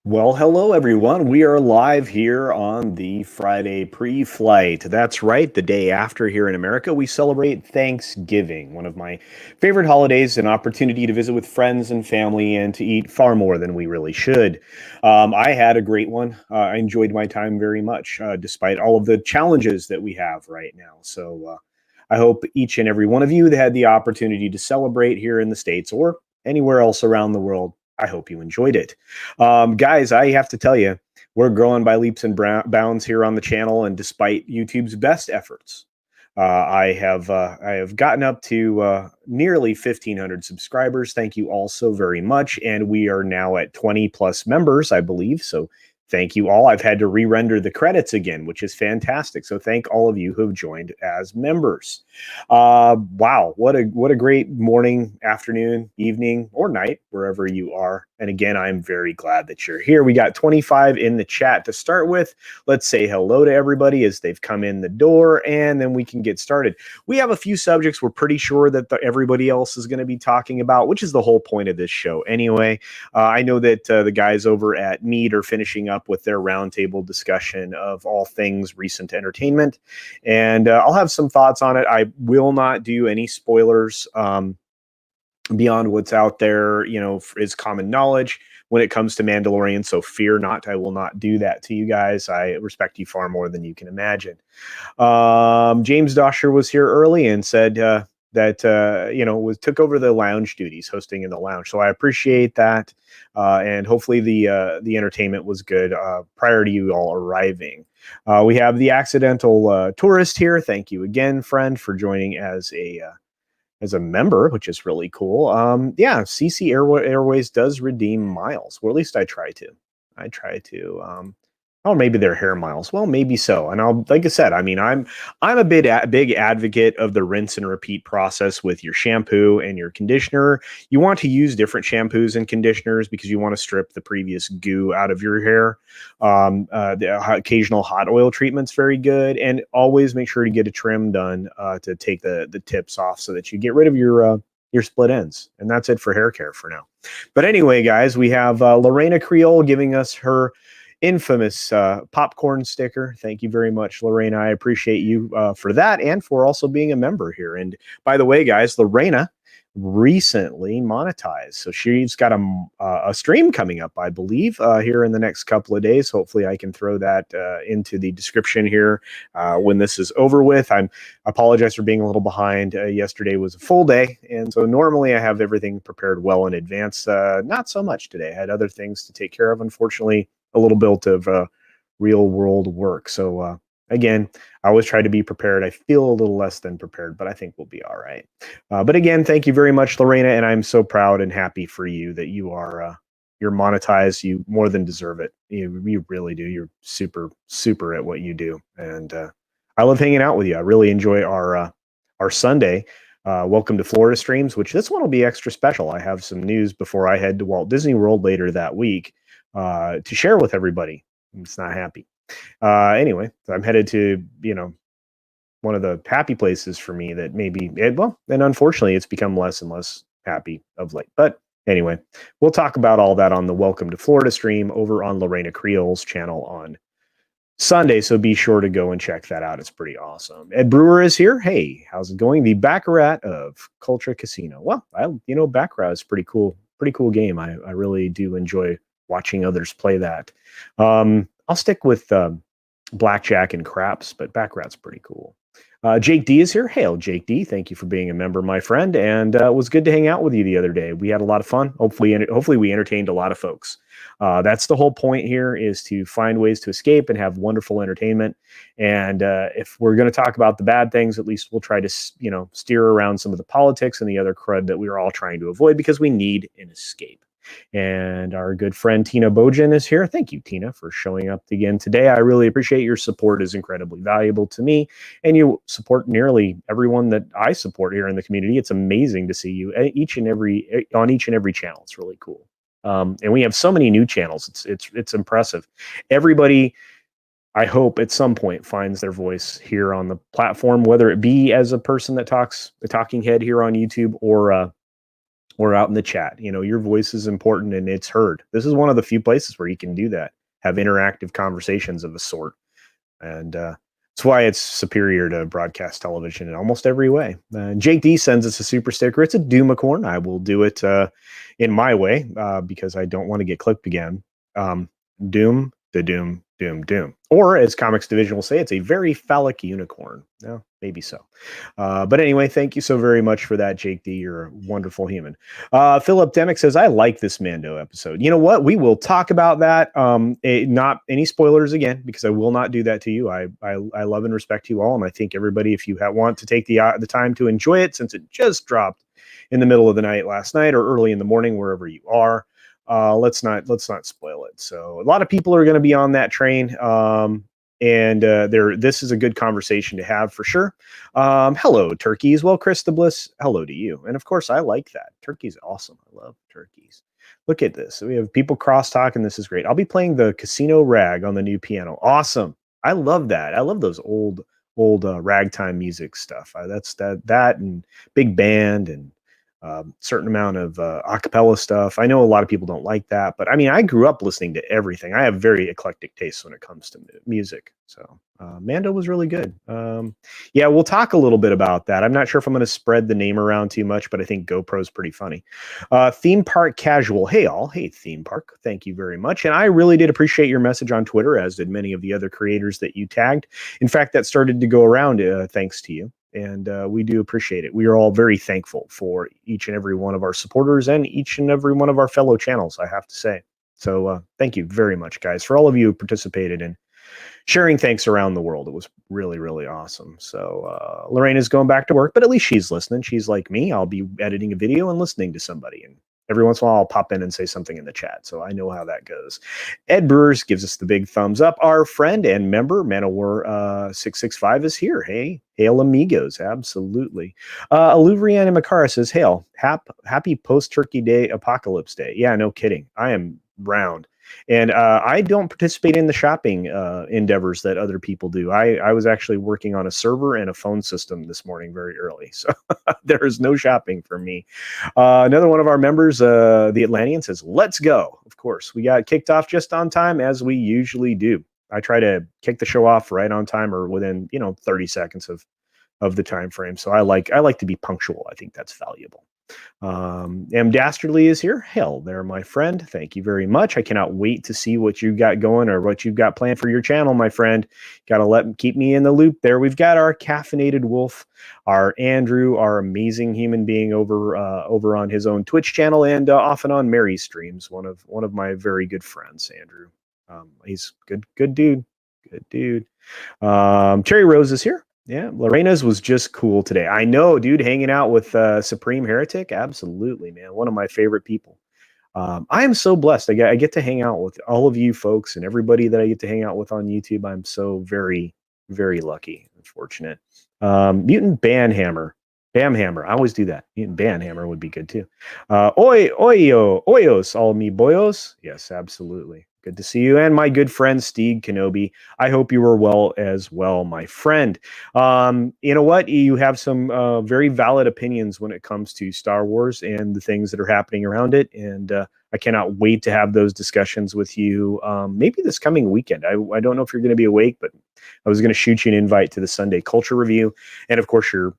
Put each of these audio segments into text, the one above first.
Well, hello everyone. We are live here on the Friday pre-flight. That's right, the day after here in America, we celebrate Thanksgiving, one of my favorite holidays, an opportunity to visit with friends and family and to eat far more than we really should. I had a great one. I enjoyed my time very much, despite all of the challenges that we have right now. I hope each and every one of you that had the opportunity to celebrate here in the States or anywhere else around the world, I hope you enjoyed it. Guys, I have to tell you, we're growing by leaps and bounds here on the channel, and despite YouTube's best efforts, I have gotten up to nearly 1,500 subscribers. Thank you all so very much, and we are now at 20 plus members, I believe. So thank you all. I've had to re-render the credits again, which is fantastic. So thank all of you who have joined as members. Wow, what a great morning, afternoon, evening, or night, wherever you are. And again, I'm very glad that you're here. We got 25 in the chat to start with. Let's say hello to everybody as they've come in the door, and then we can get started. We have a few subjects we're pretty sure that everybody else is going to be talking about, which is the whole point of this show anyway. I know that the guys over at Mead are finishing up with their roundtable discussion of all things recent entertainment, and I'll have some thoughts on it. I will not do any spoilers beyond what's out there, is common knowledge when it comes to Mandalorian. So fear not, I will not do that to you guys. I respect you far more than you can imagine. James Dosher was here early and said that took over the lounge duties, hosting in the lounge. So I appreciate that, and hopefully the entertainment was good prior to you all arriving. We have the accidental tourist here. Thank you again, friend, for joining as a member, which is really cool. Yeah, CC Airways does redeem miles, or at least I try to. I try to. Oh, maybe they're hair miles. Well, maybe so. And like I said, I mean, I'm a big advocate of the rinse and repeat process with your shampoo and your conditioner. You want to use different shampoos and conditioners because you want to strip the previous goo out of your hair. The occasional hot oil treatment's very good, and always make sure to get a trim done to take the tips off so that you get rid of your split ends. And that's it for hair care for now. But anyway, guys, we have Lorena Creole giving us her infamous popcorn sticker. Thank you very much, Lorena. I appreciate you for that and for also being a member here. And by the way, guys, Lorena recently monetized, so she's got a stream coming up, I believe, here in the next couple of days. Hopefully I can throw that into the description here when this is over with. I apologize for being a little behind. Yesterday was a full day, and so normally I have everything prepared well in advance. Not so much today. I had other things to take care of, unfortunately. A little bit of real world work. So again, I always try to be prepared. I feel a little less than prepared, but I think we'll be all right. But again, thank you very much, Lorena, and I'm so proud and happy for you that you're monetized. You more than deserve it. You really do. You're super at what you do, and I love hanging out with you. I really enjoy our Sunday. Welcome to Florida streams, which this one will be extra special. I have some news before I head to Walt Disney World later that week to share with everybody. It's not happy. Anyway, so I'm headed to, one of the happy places for me that and unfortunately it's become less and less happy of late. But anyway, we'll talk about all that on the Welcome to Florida stream over on Lorena Creole's channel on Sunday. So be sure to go and check that out. It's pretty awesome. Ed Brewer is here. Hey, how's it going? The Baccarat of CultureCasino. Well, Baccarat is pretty cool game. I really do enjoy watching others play that. I'll stick with blackjack and craps, but Baccarat's pretty cool. Jake D is here. Hail, Jake D. Thank you for being a member, my friend. And it was good to hang out with you the other day. We had a lot of fun. Hopefully we entertained a lot of folks. That's the whole point here, is to find ways to escape and have wonderful entertainment. And if we're going to talk about the bad things, at least we'll try to, steer around some of the politics and the other crud that we are all trying to avoid, because we need an escape. And our good friend Tina Bojan is here. Thank you, Tina, for showing up again today. I really appreciate your support. Is incredibly valuable to me, and you support nearly everyone that I support here in the community. It's amazing to see you on each and every channel. It's really cool. And we have so many new channels. It's impressive. Everybody, I hope, at some point finds their voice here on the platform, whether it be as a person that talks, the talking head here on YouTube, or or out in the chat. Your voice is important and it's heard. This is one of the few places where you can do that, have interactive conversations of a sort. And that's why it's superior to broadcast television in almost every way. Jake D sends us a super sticker. It's a Doomacorn. I will do it in my way because I don't want to get clipped again. Doom, the Doom, Doom, Doom. Or as Comics Division will say, it's a very phallic unicorn. No, maybe so. But anyway, thank you so very much for that, Jake D. You're a wonderful human. Philip Demick says, I like this Mando episode. You know what? We will talk about that. Not any spoilers again, because I will not do that to you. I love and respect you all. And I think everybody, if you want to take the time to enjoy it, since it just dropped in the middle of the night last night or early in the morning, wherever you are, let's not spoil it. So a lot of people are going to be on that train. And this is a good conversation to have for sure. Hello, turkeys. Well, Chris the Bliss, hello to you. And of course, I like that. Turkey's awesome. I love turkeys. Look at this. We have people cross-talking. This is great. I'll be playing the Casino Rag on the new piano. Awesome. I love that. I love those old ragtime music stuff. That's that and big band and certain amount of acapella stuff. I know a lot of people don't like that, but I mean, I grew up listening to everything. I have very eclectic tastes when it comes to music. So Mando was really good. Yeah, we'll talk a little bit about that. I'm not sure if I'm going to spread the name around too much, but I think GoPro's pretty funny. Theme Park Casual. Hey, all. Hey, Theme Park. Thank you very much. And I really did appreciate your message on Twitter, as did many of the other creators that you tagged. In fact, that started to go around thanks to you. And we do appreciate it. We are all very thankful for each and every one of our supporters and each and every one of our fellow channels, I have to say. So thank you very much, guys, for all of you who participated in sharing thanks around the world. It was really, really awesome. So Lorena's going back to work, but at least she's listening. She's like me. I'll be editing a video and listening to somebody. And every once in a while, I'll pop in and say something in the chat. So I know how that goes. Ed Brewers gives us the big thumbs up. Our friend and member, Manowar 665, is here. Hey, hail amigos. Absolutely. Aluvriana Makara says, hail. Happy post-Turkey Day, Apocalypse Day. Yeah, no kidding. I am round. And I don't participate in the shopping endeavors that other people do. I was actually working on a server and a phone system this morning very early. So there is no shopping for me. Another one of our members, the Atlantean, says, let's go. Of course, we got kicked off just on time, as we usually do. I try to kick the show off right on time or within 30 seconds of the time frame. So I like to be punctual. I think that's valuable. M. Dastardly is here. Hell there, my friend. Thank you very much. I cannot wait to see what you got going or what you've got planned for your channel, my friend. Gotta keep me in the loop there. We've got our caffeinated wolf, our Andrew, our amazing human being over on his own Twitch channel and off and on Mary's streams. One of my very good friends, Andrew. He's good dude. Good dude. Cherry Rose is here. Yeah, Lorena's was just cool today. I know, dude, hanging out with Supreme Heretic. Absolutely, man. One of my favorite people. I am so blessed. I get to hang out with all of you folks and everybody that I get to hang out with on YouTube. I'm so very, very lucky and fortunate. Mutant Banhammer. Bamhammer. I always do that. Mutant Banhammer would be good too. Oyos, all me boyos. Yes, absolutely. Good to see you. And my good friend, Steeg Kenobi. I hope you were well as well, my friend. You know what? You have some very valid opinions when it comes to Star Wars and the things that are happening around it. And I cannot wait to have those discussions with you maybe this coming weekend. I don't know if you're going to be awake, but I was going to shoot you an invite to the Sunday Culture Review. And of course, you're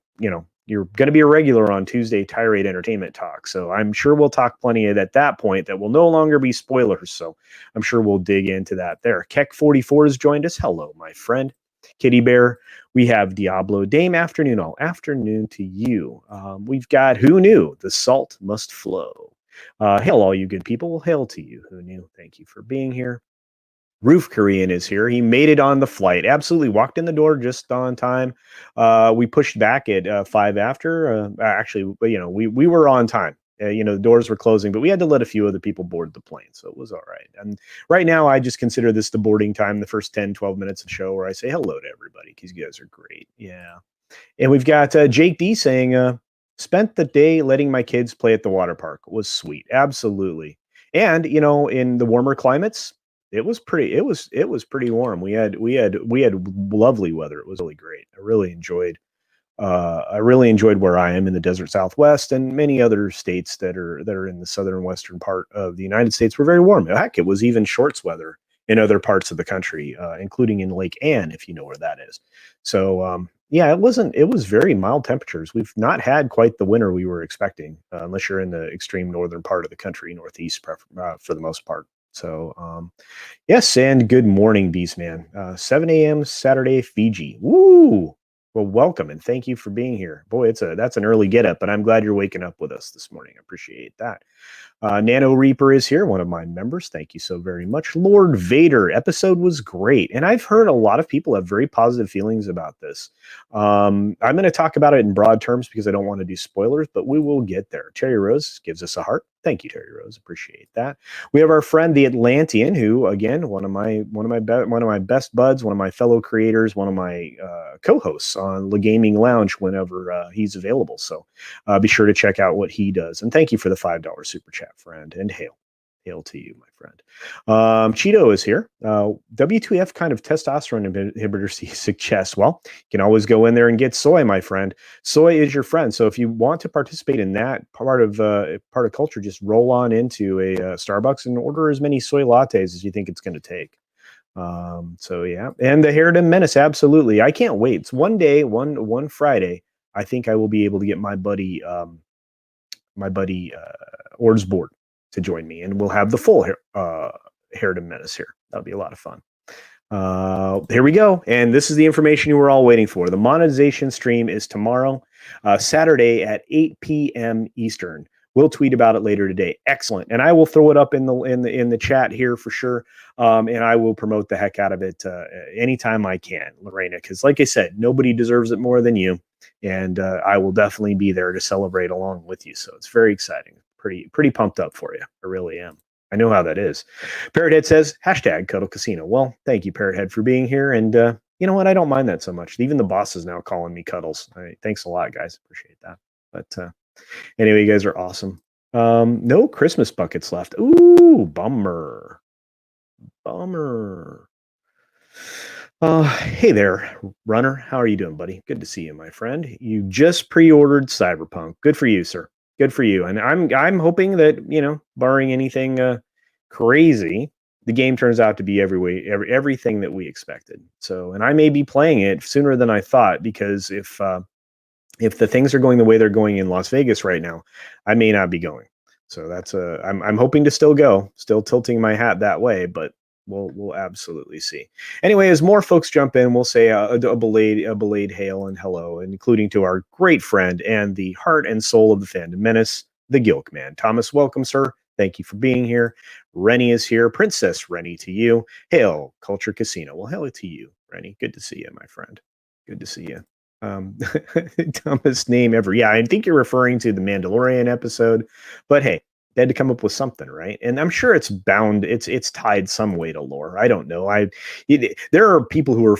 going to be a regular on Tuesday Tirade Entertainment Talk. So I'm sure we'll talk plenty at that point that will no longer be spoilers. So I'm sure we'll dig into that there. Keck44 has joined us. Hello, my friend. Kitty Bear. We have Diablo Dame. Afternoon, all. Afternoon to you. We've got Who Knew? The Salt Must Flow. Hail, all you good people. Well, hail to you. Who knew? Thank you for being here. Roof Korean is here. He made it on the flight. Absolutely walked in the door just on time. We pushed back at 5 after. Actually, we were on time. The doors were closing, but we had to let a few other people board the plane. So it was all right. And right now, I just consider this the boarding time, the first 10, 12 minutes of the show where I say hello to everybody because you guys are great. Yeah. And we've got Jake D saying, spent the day letting my kids play at the water park. It was sweet. Absolutely. And, in the warmer climates, it was pretty warm. We had lovely weather. It was really great. I really enjoyed I really enjoyed where I am in the desert Southwest, and many other states that are in the southern and western part of the United States were very warm. Heck, it was even shorts weather in other parts of the country, including in Lake Anne, if you know where that is. So yeah, it was very mild temperatures. We've not had quite the winter we were expecting, unless you're in the extreme northern part of the country, northeast for the most part. So yes, and good morning, Beastman. 7 a.m. Saturday, Fiji. Woo! Well, welcome and thank you for being here. Boy, that's an early get up, but I'm glad you're waking up with us this morning. I appreciate that. Nano Reaper is here, one of my members. Thank you so very much. Lord Vader, episode was great. And I've heard a lot of people have very positive feelings about this. I'm going to talk about it in broad terms because I don't want to do spoilers, but we will get there. Terry Rose gives us a heart. Thank you, Terry Rose. Appreciate that. We have our friend the Atlantean, who again, one of my best buds, one of my fellow creators, one of my co-hosts on the Gaming Lounge whenever he's available. So be sure to check out what he does. And thank you for the $5 super chat, friend. And hail to you, my friend. Cheeto is here. W2F kind of testosterone inhibitors he suggests. Well, you can always go in there and get soy, my friend. Soy is your friend. So if you want to participate in that part of culture, just roll on into a Starbucks and order as many soy lattes as you think it's going to take. So yeah, and the Harridan Menace, absolutely. I can't wait. It's one day, one Friday. I think I will be able to get my buddy Ords Board to join me, and we'll have the full Harridan Menace here. That'll be a lot of fun. Here we go, and this is the information you were all waiting for. The monetization stream is tomorrow, Saturday at 8 p.m. Eastern. We'll tweet about it later today. Excellent, and I will throw it up in the chat here for sure. And I will promote the heck out of it anytime I can, Lorena, because like I said, nobody deserves it more than you, and I will definitely be there to celebrate along with you. So it's very exciting. Pretty pumped up for you. I really am. I know how that is. Parrothead says #CuddleCasino. Well, thank you, Parrothead, for being here. And you know what? I don't mind that so much. Even the boss is now calling me Cuddles. Thanks a lot, guys. Appreciate that. But anyway, you guys are awesome. No Christmas buckets left. Ooh, bummer. Hey there, Runner. How are you doing, buddy? Good to see you, my friend. You just pre-ordered Cyberpunk. Good for you, sir. Good for you. And I'm hoping that, barring anything crazy, the game turns out to be everything that we expected. So, and I may be playing it sooner than I thought, because if the things are going the way they're going in Las Vegas right now, I may not be going. So that's I'm hoping to still go, still tilting my hat that way, but we'll absolutely see. Anyway, as more folks jump in, we'll say a belated hail and hello, including to our great friend and the heart and soul of the Fandom Menace, the Gilk Man. Thomas, welcome, sir. Thank you for being here. Rennie is here. Princess Rennie to you. Hail, Culture Casino. Well, hail to you, Rennie. Good to see you, my friend. Good to see you. Dumbest name ever. Yeah, I think you're referring to the Mandalorian episode, but hey, they had to come up with something, right? And I'm sure it's tied some way to lore. I don't know. There are people who are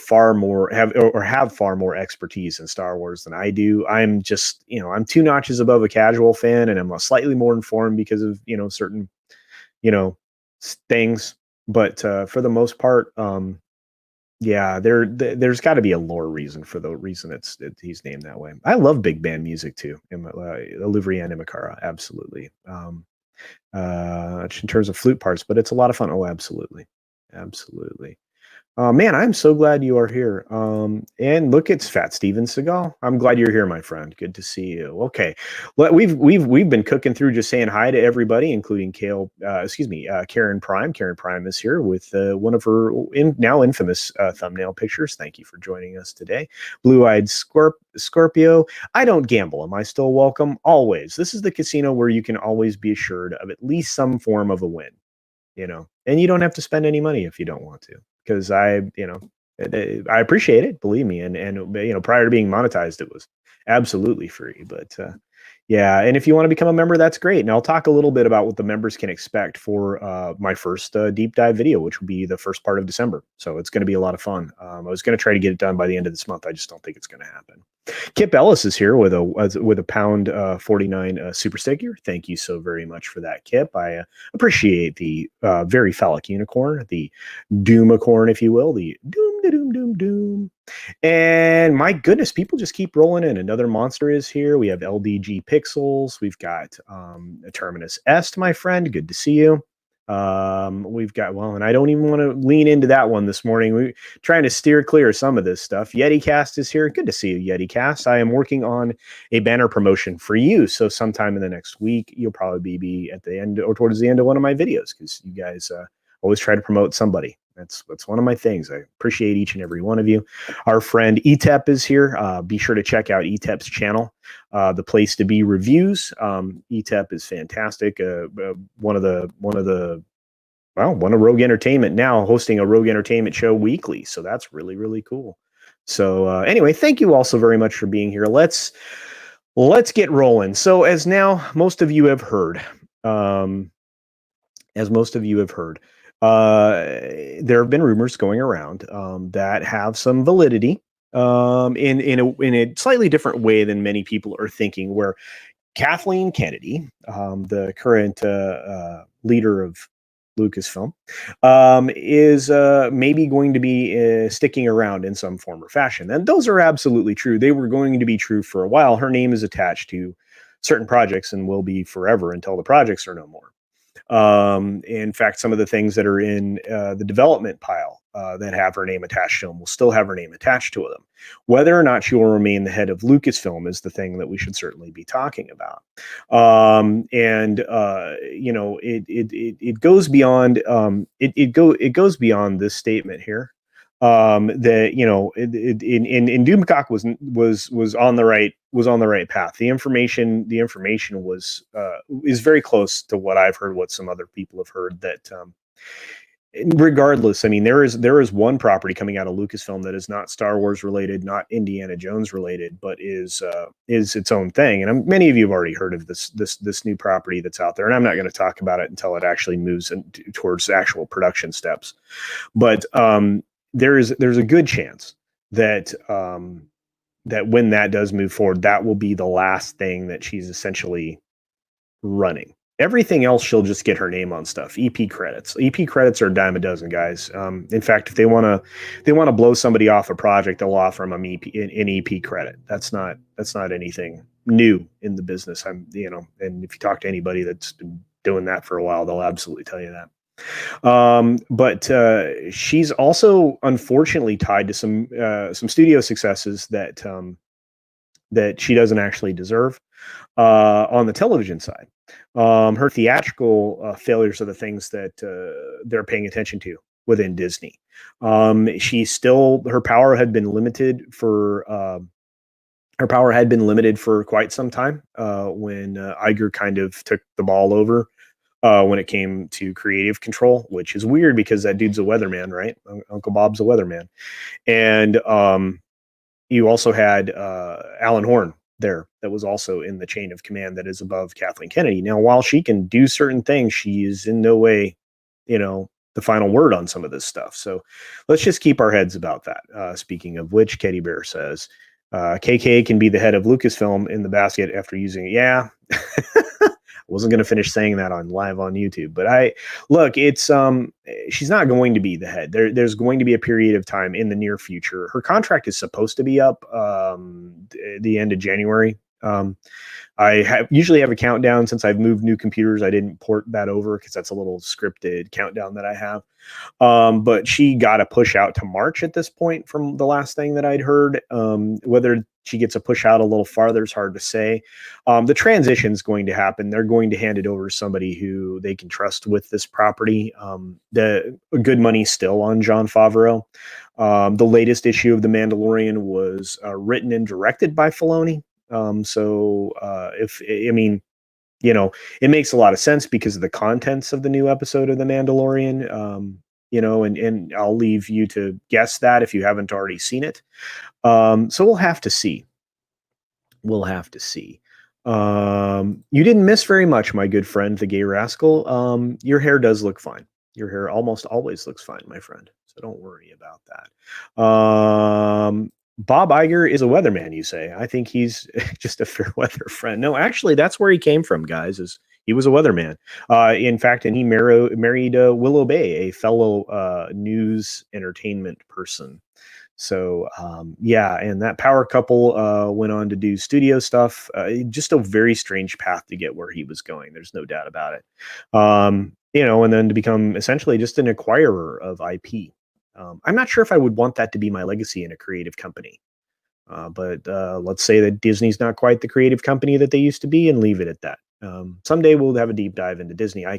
have far more expertise in Star Wars than I do. I'm just, I'm 2 notches above a casual fan, and I'm slightly more informed because of, certain, things. But for the most part, yeah, there's got to be a lore reason for the reason he's named that way. I love big band music too. Olivia and Imakara, absolutely. In terms of flute parts, but it's a lot of fun. Oh, absolutely. Man, I'm so glad you are here. And look, it's Fat Steven Seagal. I'm glad you're here, my friend. Good to see you. Okay, we've been cooking through, just saying hi to everybody, including Karen Prime. Karen Prime is here with one of her now infamous thumbnail pictures. Thank you for joining us today. Blue-eyed Scorpio. I don't gamble. Am I still welcome? Always. This is the casino where you can always be assured of at least some form of a win. And you don't have to spend any money if you don't want to, because I appreciate it, believe me. And prior to being monetized, it was absolutely free. But yeah, and if you want to become a member, that's great. And I'll talk a little bit about what the members can expect for my first deep dive video, which will be the first part of December. So it's going to be a lot of fun. I was going to try to get it done by the end of this month. I just don't think it's going to happen. Kip Ellis is here with a pound 49 super sticker. Thank you so very much for that, Kip. I appreciate the very phallic unicorn, the Doomacorn, if you will, the Doom. doom, doom, doom. And my goodness, people just keep rolling in. Another monster is here. We have LDG Pixels. We've got Terminus Est, my friend. Good to see you. We've got, well, and I don't even want to lean into that one this morning. We're trying to steer clear of some of this stuff. YetiCast is here. Good to see you, YetiCast. I am working on a banner promotion for you. So sometime in the next week, you'll probably be at the end or towards the end of one of my videos, because you guys always try to promote somebody. That's one of my things. I appreciate each and every one of you. Our friend ETEP is here. Be sure to check out ETEP's channel, The Place to Be Reviews. ETEP is fantastic. One of Rogue Entertainment now, hosting a Rogue Entertainment show weekly. So that's really, really cool. So anyway, thank you all so very much for being here. Let's get rolling. So as most of you have heard, there have been rumors going around that have some validity in a slightly different way than many people are thinking, where Kathleen Kennedy, the current leader of Lucasfilm, is maybe going to be sticking around in some form or fashion. And those are absolutely true. They were going to be true for a while. Her name is attached to certain projects and will be forever until the projects are no more. In fact, some of the things that are in the development pile that have her name attached to them will still have her name attached to them. Whether or not she will remain the head of Lucasfilm is the thing that we should certainly be talking about. It goes beyond it goes beyond this statement here. That in Doomcock was on the right path. The information is very close to what I've heard, what some other people have heard, that regardless, I mean, there is one property coming out of Lucasfilm that is not Star Wars related, not Indiana Jones related, but is its own thing. And many of you have already heard of this new property that's out there, and I'm not going to talk about it until it actually moves towards actual production steps. But there's a good chance that that when that does move forward, that will be the last thing that she's essentially running. Everything else, she'll just get her name on stuff. EP credits are a dime a dozen, guys. In fact, if they want to blow somebody off a project, they'll offer them an EP credit. That's not anything new in the business. And if you talk to anybody that's been doing that for a while, they'll absolutely tell you that. But she's also unfortunately tied to some studio successes that she doesn't actually deserve on the television side. Her theatrical failures are the things that they're paying attention to within Disney. Her power had been limited for quite some time when Iger kind of took the ball over. When it came to creative control, which is weird because that dude's a weatherman, right? Uncle Bob's a weatherman. And you also had Alan Horn there that was also in the chain of command that is above Kathleen Kennedy. Now, while she can do certain things, she is in no way, the final word on some of this stuff. So let's just keep our heads about that. Speaking of which, Teddy Bear says, KK can be the head of Lucasfilm in the basket after using it. Yeah. Wasn't going to finish saying that live on YouTube, but she's not going to be the head. There's going to be a period of time in the near future. Her contract is supposed to be up the end of January. I usually have a countdown. Since I've moved new computers, I didn't port that over because that's a little scripted countdown that I have. But she got a push out to March at this point from the last thing that I'd heard. Whether she gets a push out a little farther is hard to say. The transition is going to happen. They're going to hand it over to somebody who they can trust with this property. The good money still on Jon Favreau. The latest issue of The Mandalorian was written and directed by Filoni. It makes a lot of sense because of the contents of the new episode of The Mandalorian. And I'll leave you to guess that if you haven't already seen it. So we'll have to see. You didn't miss very much, my good friend, the gay rascal. Your hair does look fine. Your hair almost always looks fine, my friend. So don't worry about that. Bob Iger is a weatherman, you say. I think he's just a fair weather friend. No, actually, that's where he came from, guys. Is He was a weatherman. In fact, and he married Willow Bay, a fellow news entertainment person. So yeah, and that power couple went on to do studio stuff. Just a very strange path to get where he was going. There's no doubt about it. And then to become essentially just an acquirer of IP. I'm not sure if I would want that to be my legacy in a creative company. But let's say that Disney's not quite the creative company that they used to be, and leave it at that. Someday we'll have a deep dive into Disney. I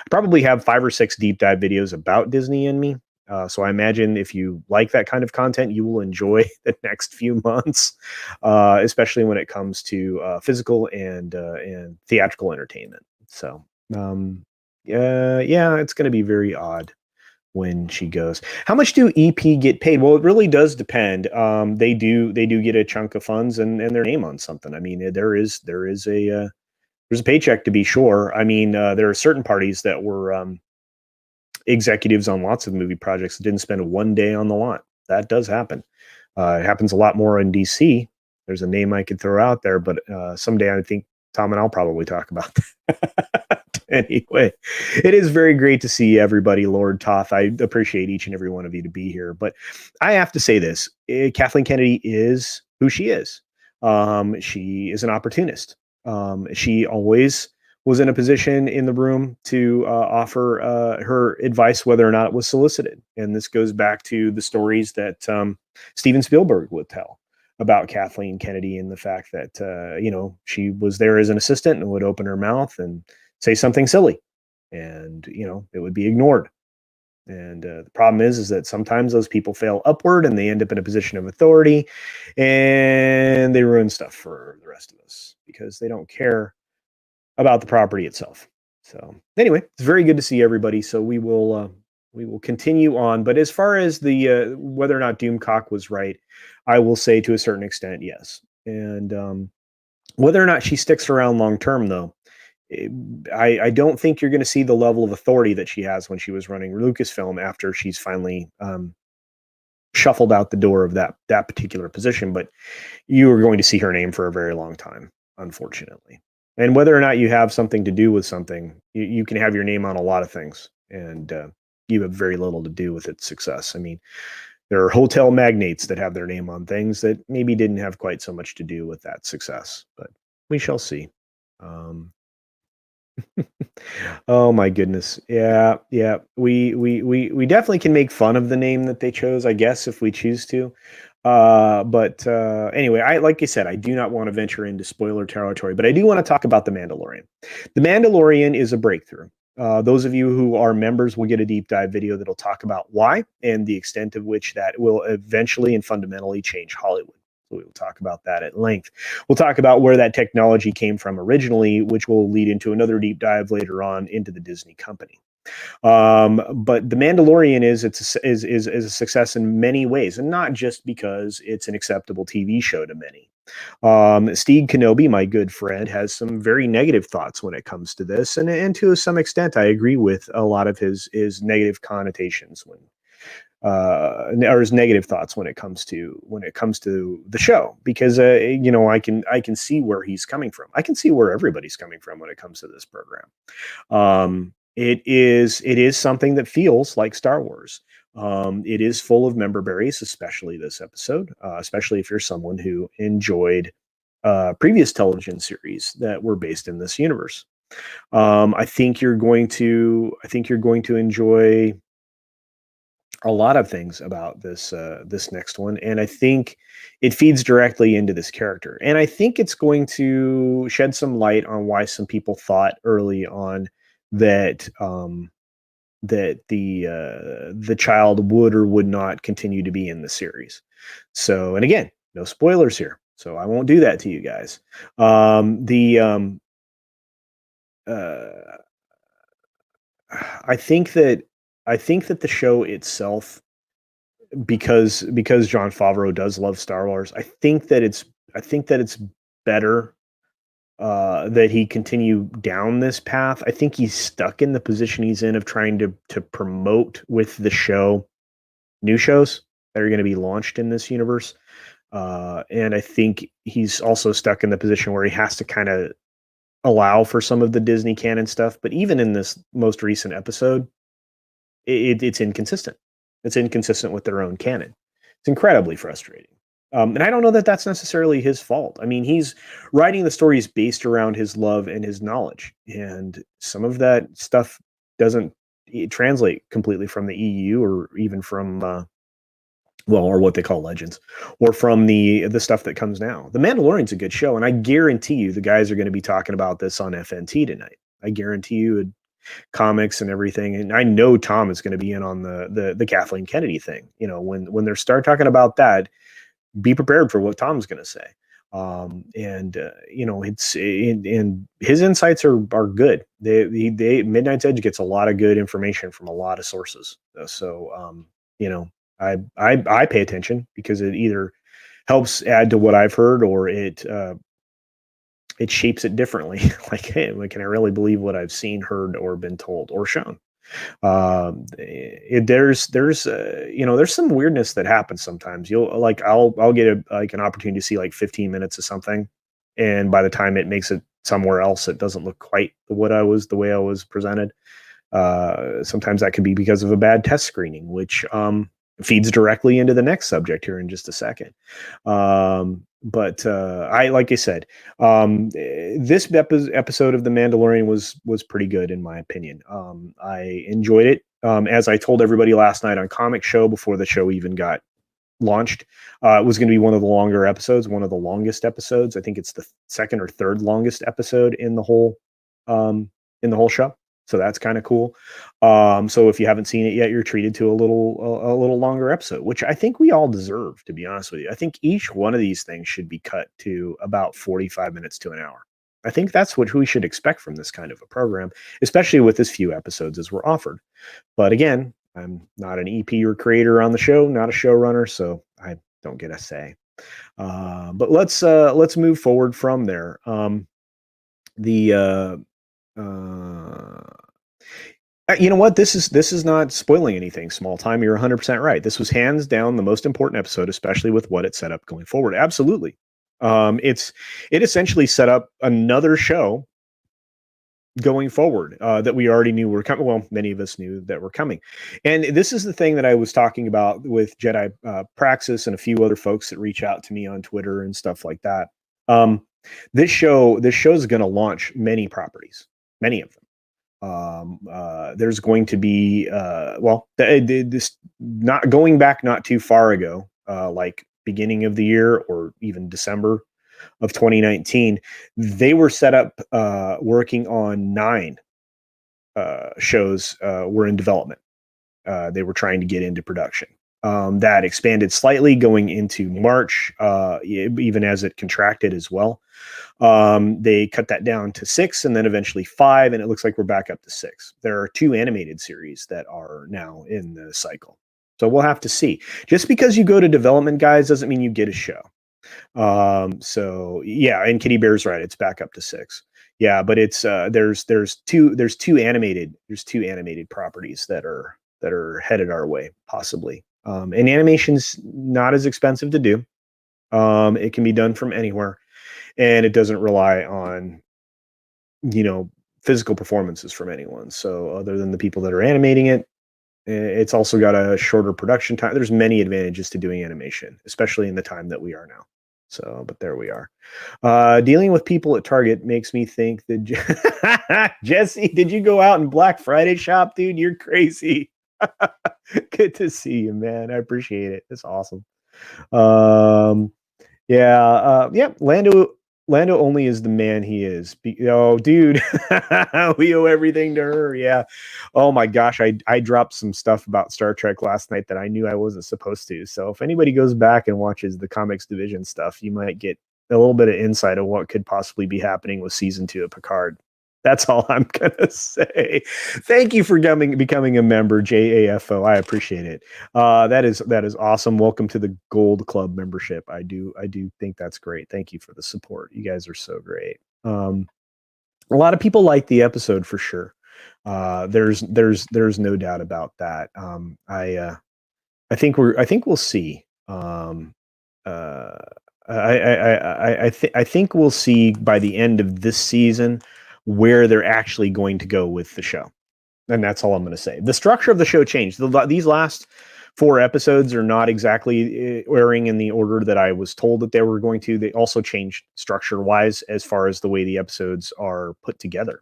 probably have 5 or 6 deep dive videos about Disney in me. So I imagine if you like that kind of content, you will enjoy the next few months, especially when it comes to physical and theatrical entertainment. So yeah, it's going to be very odd when she goes. How much do EP get paid? Well, it really does depend. They do get a chunk of funds and their name on something. I mean, there's a paycheck to be sure. I mean, there are certain parties that were executives on lots of movie projects that didn't spend one day on the lot. That does happen. It happens a lot more in DC. There's a name I could throw out there, but someday I think Tom and I'll probably talk about that. Anyway, it is very great to see everybody, Lord Toth. I appreciate each and every one of you to be here. But I have to say this, Kathleen Kennedy is who she is. She is an opportunist. She always was in a position in the room to offer her advice, whether or not it was solicited. And this goes back to the stories that Steven Spielberg would tell about Kathleen Kennedy and the fact that, she was there as an assistant and would open her mouth and say something silly, and it would be ignored. And the problem is that sometimes those people fail upward and they end up in a position of authority, and they ruin stuff for the rest of us because they don't care about the property itself. So anyway, it's very good to see everybody. So we will continue on. But as far as the whether or not Doomcock was right, I will say to a certain extent, yes. And whether or not she sticks around long term, though, I don't think you're going to see the level of authority that she has when she was running Lucasfilm after she's finally shuffled out the door of that particular position. But you are going to see her name for a very long time, unfortunately. And whether or not you have something to do with something, you can have your name on a lot of things, and you have very little to do with its success. I mean, there are hotel magnates that have their name on things that maybe didn't have quite so much to do with that success, but we shall see. Oh my goodness. Yeah. We definitely can make fun of the name that they chose, I guess, if we choose to. But anyway, like I said, I do not want to venture into spoiler territory, but I do want to talk about The Mandalorian. The Mandalorian is a breakthrough. Those of you who are members will get a deep dive video that'll talk about why and the extent of which that will eventually and fundamentally change Hollywood. So we will talk about that at length. We'll talk about where that technology came from originally, which will lead into another deep dive later on into the Disney company. But The Mandalorian is a success in many ways, and not just because it's an acceptable TV show to many. Steve Kenobi, my good friend, has some very negative thoughts when it comes to this, and to some extent, I agree with a lot of his negative connotations or his negative thoughts when it comes to the show, because I can see where he's coming from. I can see where everybody's coming from when it comes to this program. It is something that feels like Star Wars. It is full of member berries, especially this episode, especially if you're someone who enjoyed previous television series that were based in this universe. I think you're going to enjoy a lot of things about this next one, and I think it feeds directly into this character, and I think it's going to shed some light on why some people thought early on that the child would or would not continue to be in the series. So, and again, no spoilers here, so I won't do that to you guys. I think that the show itself, because Jon Favreau does love Star Wars, I think that it's better that he continue down this path. I think he's stuck in the position he's in of trying to promote with the show new shows that are going to be launched in this universe. And I think he's also stuck in the position where he has to kind of allow for some of the Disney canon stuff, but even in this most recent episode, it's inconsistent. It's inconsistent with their own canon. It's incredibly frustrating. And I don't know that that's necessarily his fault. I mean, he's writing the stories based around his love and his knowledge, and some of that stuff doesn't translate completely from the EU or even from well, or what they call legends, or from the stuff that comes now. The Mandalorian's a good show, and I guarantee you the guys are going to be talking about this on FNT tonight. I guarantee you comics and everything. And I know Tom is going to be in on the Kathleen Kennedy thing. You know, when they start talking about that, be prepared for what Tom's going to say. And you know, and his insights are good. They Midnight's Edge gets a lot of good information from a lot of sources. So you know, I pay attention because it either helps add to what I've heard or it shapes it differently. Like, hey, can I really believe what I've seen, heard, or been told or shown? There's you know, there's some weirdness that happens sometimes. I'll get an opportunity to see like 15 minutes of something, and by the time it makes it somewhere else, it doesn't look quite the way I was presented. Sometimes that could be because of a bad test screening, which feeds directly into the next subject here in just a second. But like I said, this episode of The Mandalorian was pretty good in my opinion. I enjoyed it. As I told everybody last night on Comic Show before the show even got launched, it was going to be one of the longer episodes, one of the longest episodes. I think it's the second or third longest episode in the whole show. So that's kind of cool. So if you haven't seen it yet, you're treated to a little longer episode, which I think we all deserve, to be honest with you. I think each one of these things should be cut to about 45 minutes to an hour. I think that's what we should expect from this kind of a program, especially with as few episodes as we're offered. But again, I'm not an EP or creator on the show, not a showrunner, so I don't get a say. But let's move forward from there. You know what? This is not spoiling anything. Small time. You're 100% right. This was hands down the most important episode, especially with what it set up going forward. Absolutely. It essentially set up another show going forward that we already knew were coming. Well, many of us knew that were coming. And this is the thing that I was talking about with Jedi Praxis and a few other folks that reach out to me on Twitter and stuff like that. This show is going to launch many properties, many of them. There's going to be this not going back not too far ago, like beginning of the year or even December of 2019, they were set up working on 9 shows were in development. They were trying to get into production. That expanded slightly going into March, even as it contracted as well. They cut that down to 6 and then eventually 5, and it looks like we're back up to 6. There are 2 animated series that are now in the cycle. So we'll have to see. Just because you go to development, guys, doesn't mean you get a show. So yeah, and Kitty Bear's right. It's back up to 6. Yeah, but it's there's two animated properties that are headed our way, possibly. And animation's not as expensive to do. It can be done from anywhere, and it doesn't rely on, you know, physical performances from anyone. So other than the people that are animating it, it's also got a shorter production time. There's many advantages to doing animation, especially in the time that we are now. So, but there we are. Dealing with people at Target makes me think that Jesse, did you go out and Black Friday shop, dude? You're crazy. Good to see you, man. I appreciate it. It's awesome. Yeah. Lando only is the man he is. Oh, dude, we owe everything to her. Yeah. Oh my gosh, I dropped some stuff about Star Trek last night that I knew I wasn't supposed to. So if anybody goes back and watches the Comics Division stuff, you might get a little bit of insight of what could possibly be happening with season 2 of Picard. That's all I'm gonna say. Thank you for becoming a member, JAFO. I appreciate it. That is awesome. Welcome to the Gold Club membership. I do think that's great. Thank you for the support. You guys are so great. A lot of people like the episode for sure. There's no doubt about that. I think we'll see. I think we'll see by the end of this season where they're actually going to go with the show. And that's all I'm going to say. The structure of the show changed. These last 4 episodes are not exactly airing in the order that I was told that they were going to. They also changed structure-wise as far as the way the episodes are put together.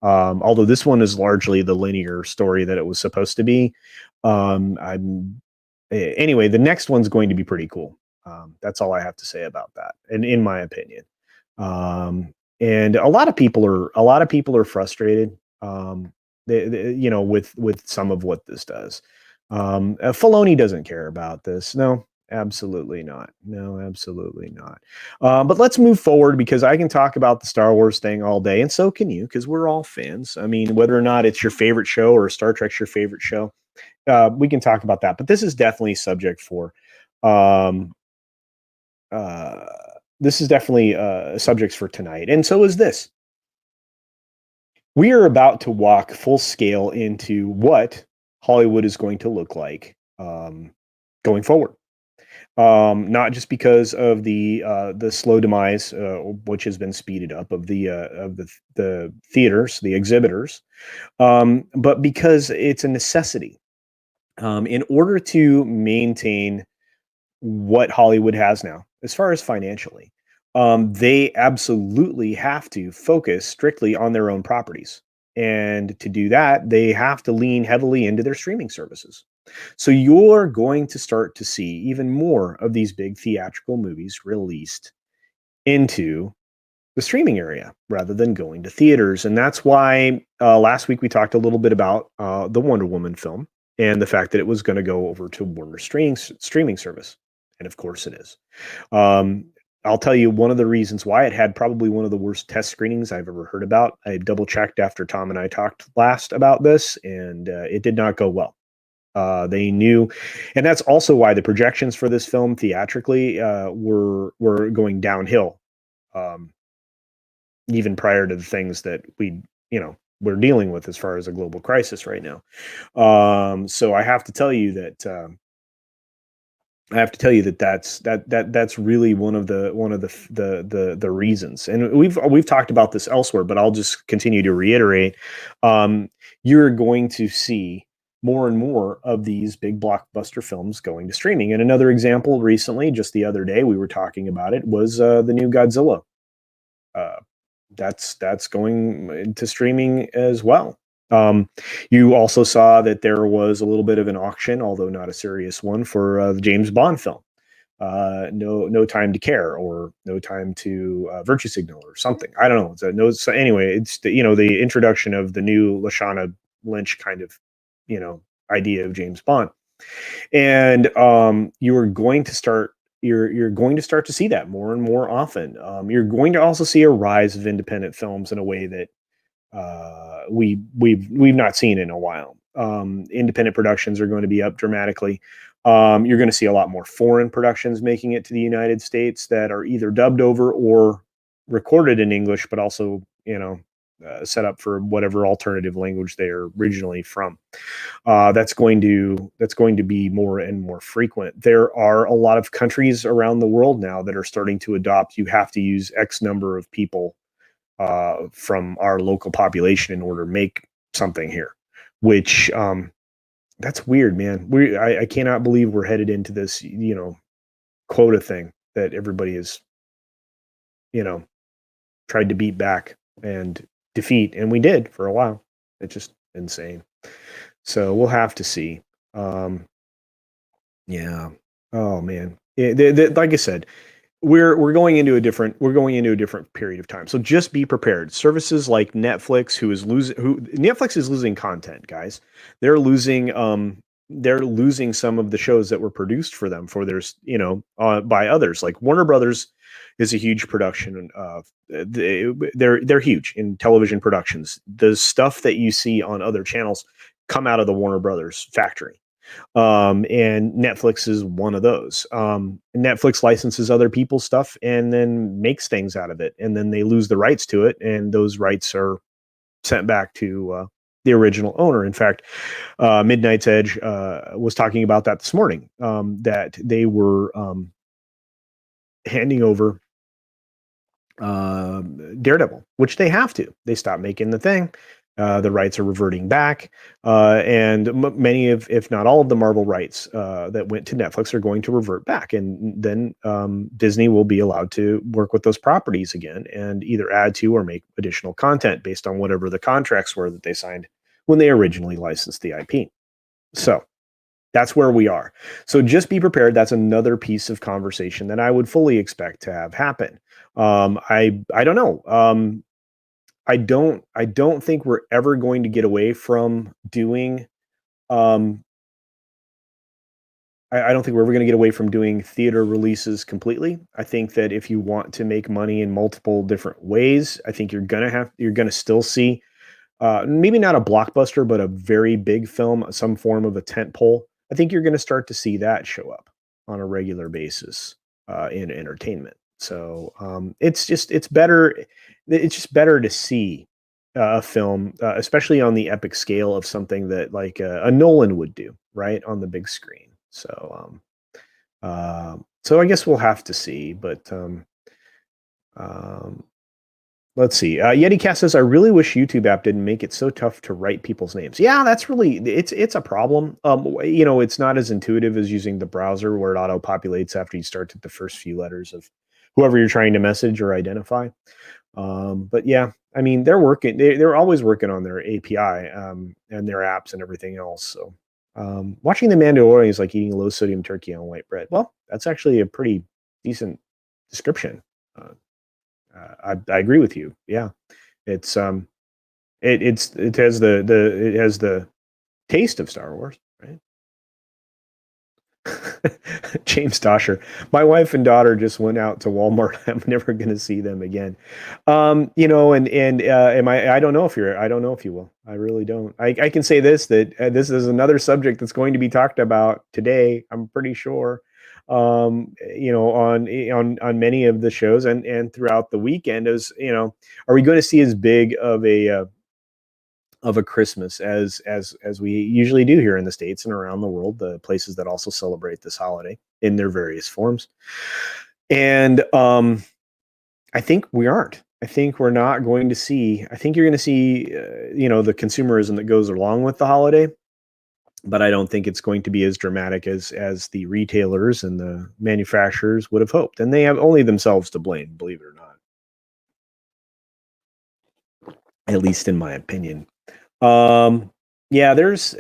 Although this one is largely the linear story that it was supposed to be. Anyway, the next one's going to be pretty cool. That's all I have to say about that, and in my opinion. And a lot of people are frustrated. With some of what this does. Filoni doesn't care about this. No, absolutely not. No, absolutely not. But let's move forward because I can talk about the Star Wars thing all day, and so can you, because we're all fans. I mean, whether or not it's your favorite show or Star Trek's your favorite show, we can talk about that. But this is definitely subject for. This is definitely subjects for tonight, and so is this. We are about to walk full scale into what Hollywood is going to look like going forward. Not just because of the slow demise, which has been speeded up of the theaters, the exhibitors, but because it's a necessity in order to maintain what Hollywood has now, as far as financially. They absolutely have to focus strictly on their own properties. And to do that, they have to lean heavily into their streaming services. So you're going to start to see even more of these big theatrical movies released into the streaming area rather than going to theaters. And that's why last week we talked a little bit about the Wonder Woman film and the fact that it was going to go over to Warner streaming service. And of course it is. I'll tell you one of the reasons why it had probably one of the worst test screenings I've ever heard about. I double checked after Tom and I talked last about this, and it did not go well. They knew, and that's also why the projections for this film theatrically were going downhill, even prior to the things that we're dealing with as far as a global crisis right now. So I have to tell you that. That's really one of the reasons, and we've talked about this elsewhere, but I'll just continue to reiterate. You're going to see more and more of these big blockbuster films going to streaming. And another example recently, just the other day, we were talking about it, was the new Godzilla. That's going to streaming as well. You also saw that there was a little bit of an auction, although not a serious one, for the James Bond film. No Time to Care, or No Time to Virtue Signal, or something. I don't know. So anyway, it's the introduction of the new Lashana Lynch kind of idea of James Bond, and you're going to start to see that more and more often. You're going to also see a rise of independent films in a way that we've not seen in a while. Independent productions are going to be up dramatically. You're going to see a lot more foreign productions making it to the United States that are either dubbed over or recorded in English, but also set up for whatever alternative language they are originally from. That's going to be more and more frequent. There are a lot of countries around the world now that are starting to adopt. You have to use X number of people from our local population in order to make something here, which that's weird, man. I cannot believe we're headed into this, quota thing that everybody is, tried to beat back and defeat. And we did for a while. It's just insane. So we'll have to see. Yeah. Oh man. Like I said, we're going into a different period of time. So just be prepared. Services like Netflix, Netflix is losing content, guys. They're losing some of the shows that were produced for them for their by others. Like Warner Brothers is a huge production. They're huge in television productions. The stuff that you see on other channels come out of the Warner Brothers factory. And Netflix is one of those. Netflix licenses other people's stuff and then makes things out of it, and then they lose the rights to it, and those rights are sent back to the original owner. In fact, Midnight's Edge was talking about that this morning, that they were handing over Daredevil, which they have to. They stopped making the thing. The rights are reverting back, and many of, if not all of the Marvel rights that went to Netflix are going to revert back, and then Disney will be allowed to work with those properties again and either add to or make additional content based on whatever the contracts were that they signed when they originally licensed the IP. So that's where we are. So just be prepared. That's another piece of conversation that I would fully expect to have happen. I don't know. I don't think we're ever going to get away from doing. I don't think we're ever going to get away from doing theater releases completely. I think that if you want to make money in multiple different ways, I think you're gonna still see maybe not a blockbuster, but a very big film, some form of a tent pole. I think you're going to start to see that show up on a regular basis in entertainment. So it's better. It's just better to see a film, especially on the epic scale of something that like a Nolan would do, right, on the big screen. So I guess we'll have to see, but um, let's see. YetiCast says, "I really wish YouTube app didn't make it so tough to write people's names." Yeah, that's really it's a problem. It's not as intuitive as using the browser where it auto populates after you start at the first few letters of whoever you're trying to message or identify. But yeah, I mean, they're working. They're always working on their API and their apps and everything else. So watching The Mandalorian is like eating low sodium turkey on white bread. Well, that's actually a pretty decent description. I agree with you. Yeah, it's it has the taste of Star Wars, right? James Dosher. My wife and daughter just went out to Walmart. I'm never going to see them again. I don't know if I don't know if you will. I really don't. I can say this, that this is another subject that's going to be talked about today. I'm pretty sure. On many of the shows and throughout the weekend is, are we going to see as big of a Christmas as we usually do here in the States and around the world, the places that also celebrate this holiday in their various forms. And I think we aren't. I think we're not going to see. I think you're going to see, the consumerism that goes along with the holiday, but I don't think it's going to be as dramatic as the retailers and the manufacturers would have hoped. And they have only themselves to blame, believe it or not. At least in my opinion. Yeah, there's,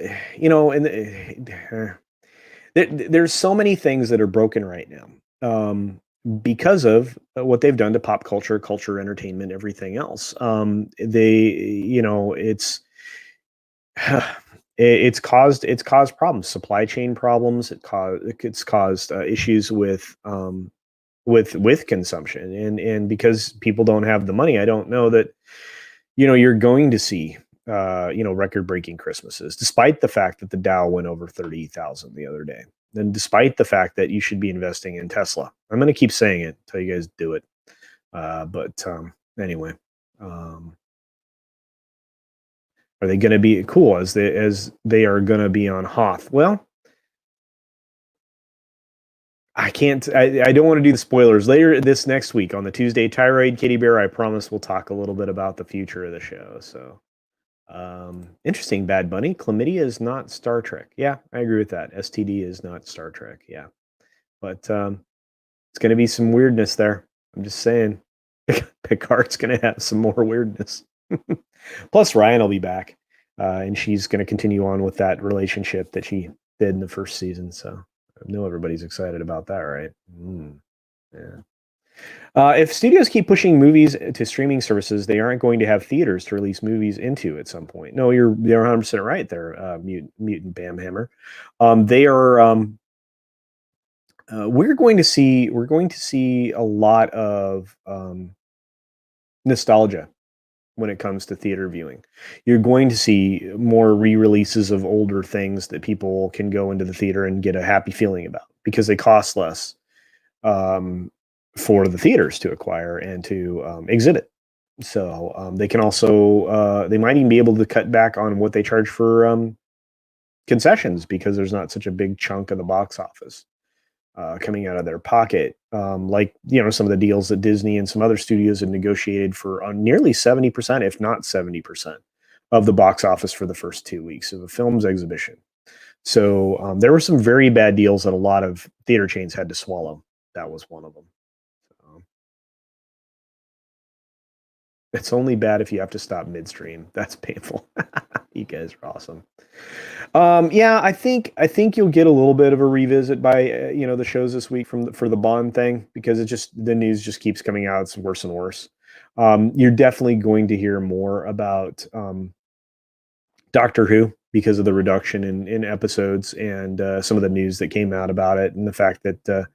there's so many things that are broken right now. Because of what they've done to pop culture, entertainment, everything else. It's caused problems, supply chain problems. It's caused issues with consumption, and because people don't have the money, I don't know that you're going to see record breaking Christmases, despite the fact that the Dow went over 30,000 the other day. And despite the fact that you should be investing in Tesla. I'm going to keep saying it until you guys do it. Anyway, are they going to be cool as they are going to be on Hoth? Well, I can't. I don't want to do the spoilers later this next week on the Tuesday Tirade Kitty Bear. I promise we'll talk a little bit about the future of the show. So interesting. Bad Bunny. Chlamydia is not Star Trek. Yeah, I agree with that. STD is not Star Trek. Yeah, but it's going to be some weirdness there. I'm just saying. Picard's going to have some more weirdness. Plus, Ryan will be back, and she's going to continue on with that relationship that she did in the first season. So I know everybody's excited about that, right? Yeah. If studios keep pushing movies to streaming services, they aren't going to have theaters to release movies into at some point. No, you're 100% right there, Mutant Bam Hammer. They are. We're going to see a lot of nostalgia when it comes to theater viewing. You're going to see more re-releases of older things that people can go into the theater and get a happy feeling about because they cost less for the theaters to acquire and to exhibit. So they can also they might even be able to cut back on what they charge for concessions because there's not such a big chunk of the box office. coming out of their pocket. Like, you know, some of the deals that Disney and some other studios had negotiated for nearly 70%, if not 70%, of the box office for the first 2 weeks of a film's exhibition. So there were some very bad deals that a lot of theater chains had to swallow. That was one of them. Um, it's only bad if you have to stop midstream. That's painful. You guys are awesome. Yeah, I think you'll get a little bit of a revisit by you know, the shows this week for the Bond thing, because it just, the news just keeps coming out. It's worse and worse. You're definitely going to hear more about Doctor Who because of the reduction in episodes, and some of the news that came out about it, and the fact that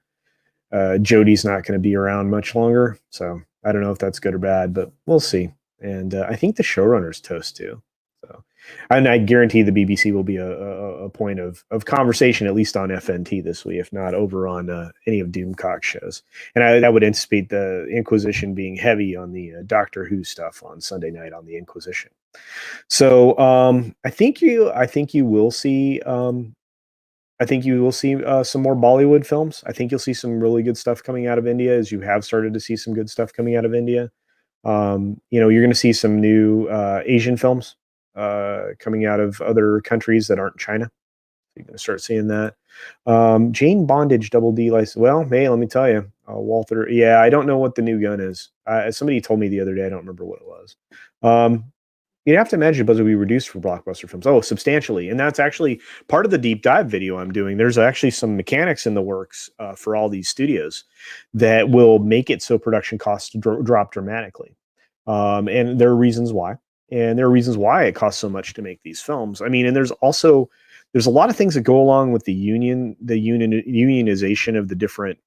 Jodie's not going to be around much longer. So I don't know if that's good or bad, but we'll see. And I think the showrunner's toast too. So, and I guarantee the BBC will be a point of conversation, at least on FNT this week, if not over on any of Doomcock's shows. And I would anticipate the Inquisition being heavy on the Doctor Who stuff on Sunday night on the Inquisition. So I think you will see some more Bollywood films. I think you'll see some really good stuff coming out of India, as you have started to see some good stuff coming out of India. You know, you're going to see some new Asian films coming out of other countries that aren't China. You're going to start seeing that. Jane Bondage Double D license. Well, hey, let me tell you, Walther. Yeah, I don't know what the new gun is. Somebody told me the other day. I don't remember what it was. Um, You'd have to imagine budget will be reduced for blockbuster films. Oh, substantially. And that's actually part of the deep dive video I'm doing. There's actually some mechanics in the works for all these studios that will make it so production costs drop dramatically. And there are reasons why. And there are reasons why it costs so much to make these films. I mean, and there's a lot of things that go along with the unionization of the different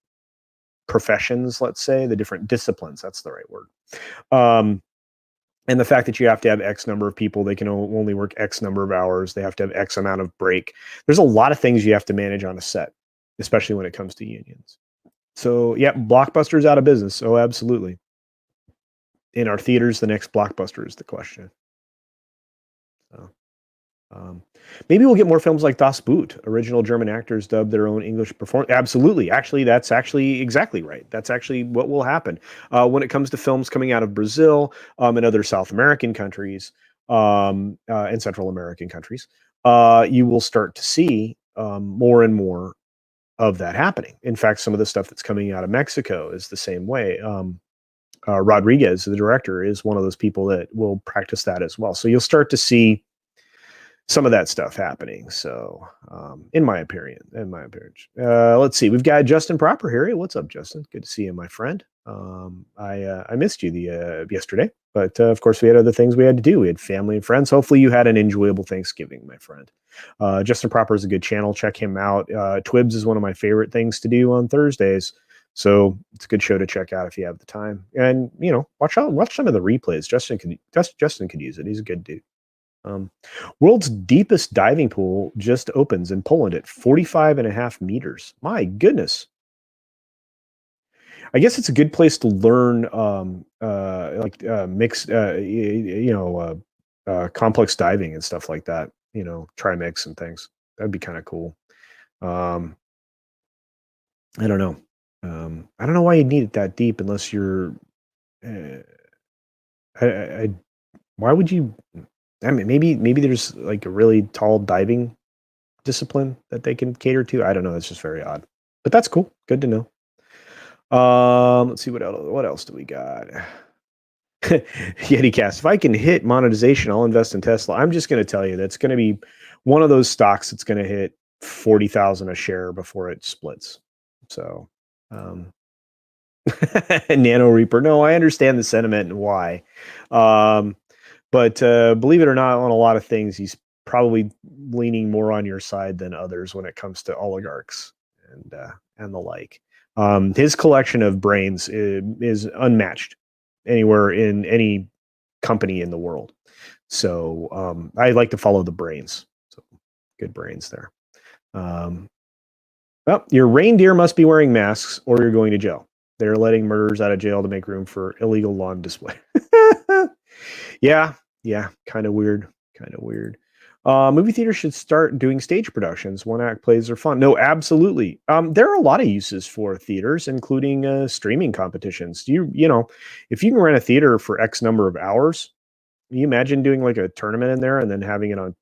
professions, let's say, the different disciplines. That's the right word. Um, and the fact that you have to have X number of people, they can only work X number of hours, they have to have X amount of break. There's a lot of things you have to manage on a set, especially when it comes to unions. So yeah, Blockbuster's out of business. Oh, absolutely. In our theaters, the next Blockbuster is the question. So, um, maybe we'll get more films like Das Boot. Original German actors dub their own English performance. Absolutely. Actually, that's actually exactly right. That's actually what will happen when it comes to films coming out of Brazil and other South American countries and Central American countries. You will start to see more and more of that happening. In fact, some of the stuff that's coming out of Mexico is the same way. Rodriguez, the director, is one of those people that will practice that as well. So you'll start to see some of that stuff happening. So, in my opinion, let's see. We've got Justin Proper here. What's up, Justin? Good to see you, my friend. I missed you yesterday, but of course we had other things we had to do. We had family and friends. Hopefully you had an enjoyable Thanksgiving, my friend. Justin Proper is a good channel. Check him out. Twibs is one of my favorite things to do on Thursdays. So it's a good show to check out if you have the time. And you know, watch some of the replays. Justin could use it. He's a good dude. World's deepest diving pool just opens in Poland at 45.5 meters. My goodness. I guess it's a good place to learn mixed, complex diving and stuff like that. You know, try mix and things. That'd be kind of cool. Um, I don't know. I don't know why you'd need it that deep unless you're. Uh, why would you? I mean, maybe there's like a really tall diving discipline that they can cater to. I don't know. That's just very odd, but that's cool. Good to know. Let's see what else do we got? YetiCast. If I can hit monetization, I'll invest in Tesla. I'm just going to tell you that's going to be one of those stocks that's going to hit 40,000 a share before it splits. So, Nano Reaper. No, I understand the sentiment and why. But believe it or not, on a lot of things, he's probably leaning more on your side than others when it comes to oligarchs and the like. His collection of brains is unmatched anywhere in any company in the world. So I like to follow the brains. So good brains there. Well, your reindeer must be wearing masks or you're going to jail. They're letting murderers out of jail to make room for illegal lawn display. Yeah, kind of weird. Movie theaters should start doing stage productions. One act plays are fun. No, absolutely. There are a lot of uses for theaters, including streaming competitions. If you can rent a theater for X number of hours, can you imagine doing like a tournament in there and then having it on,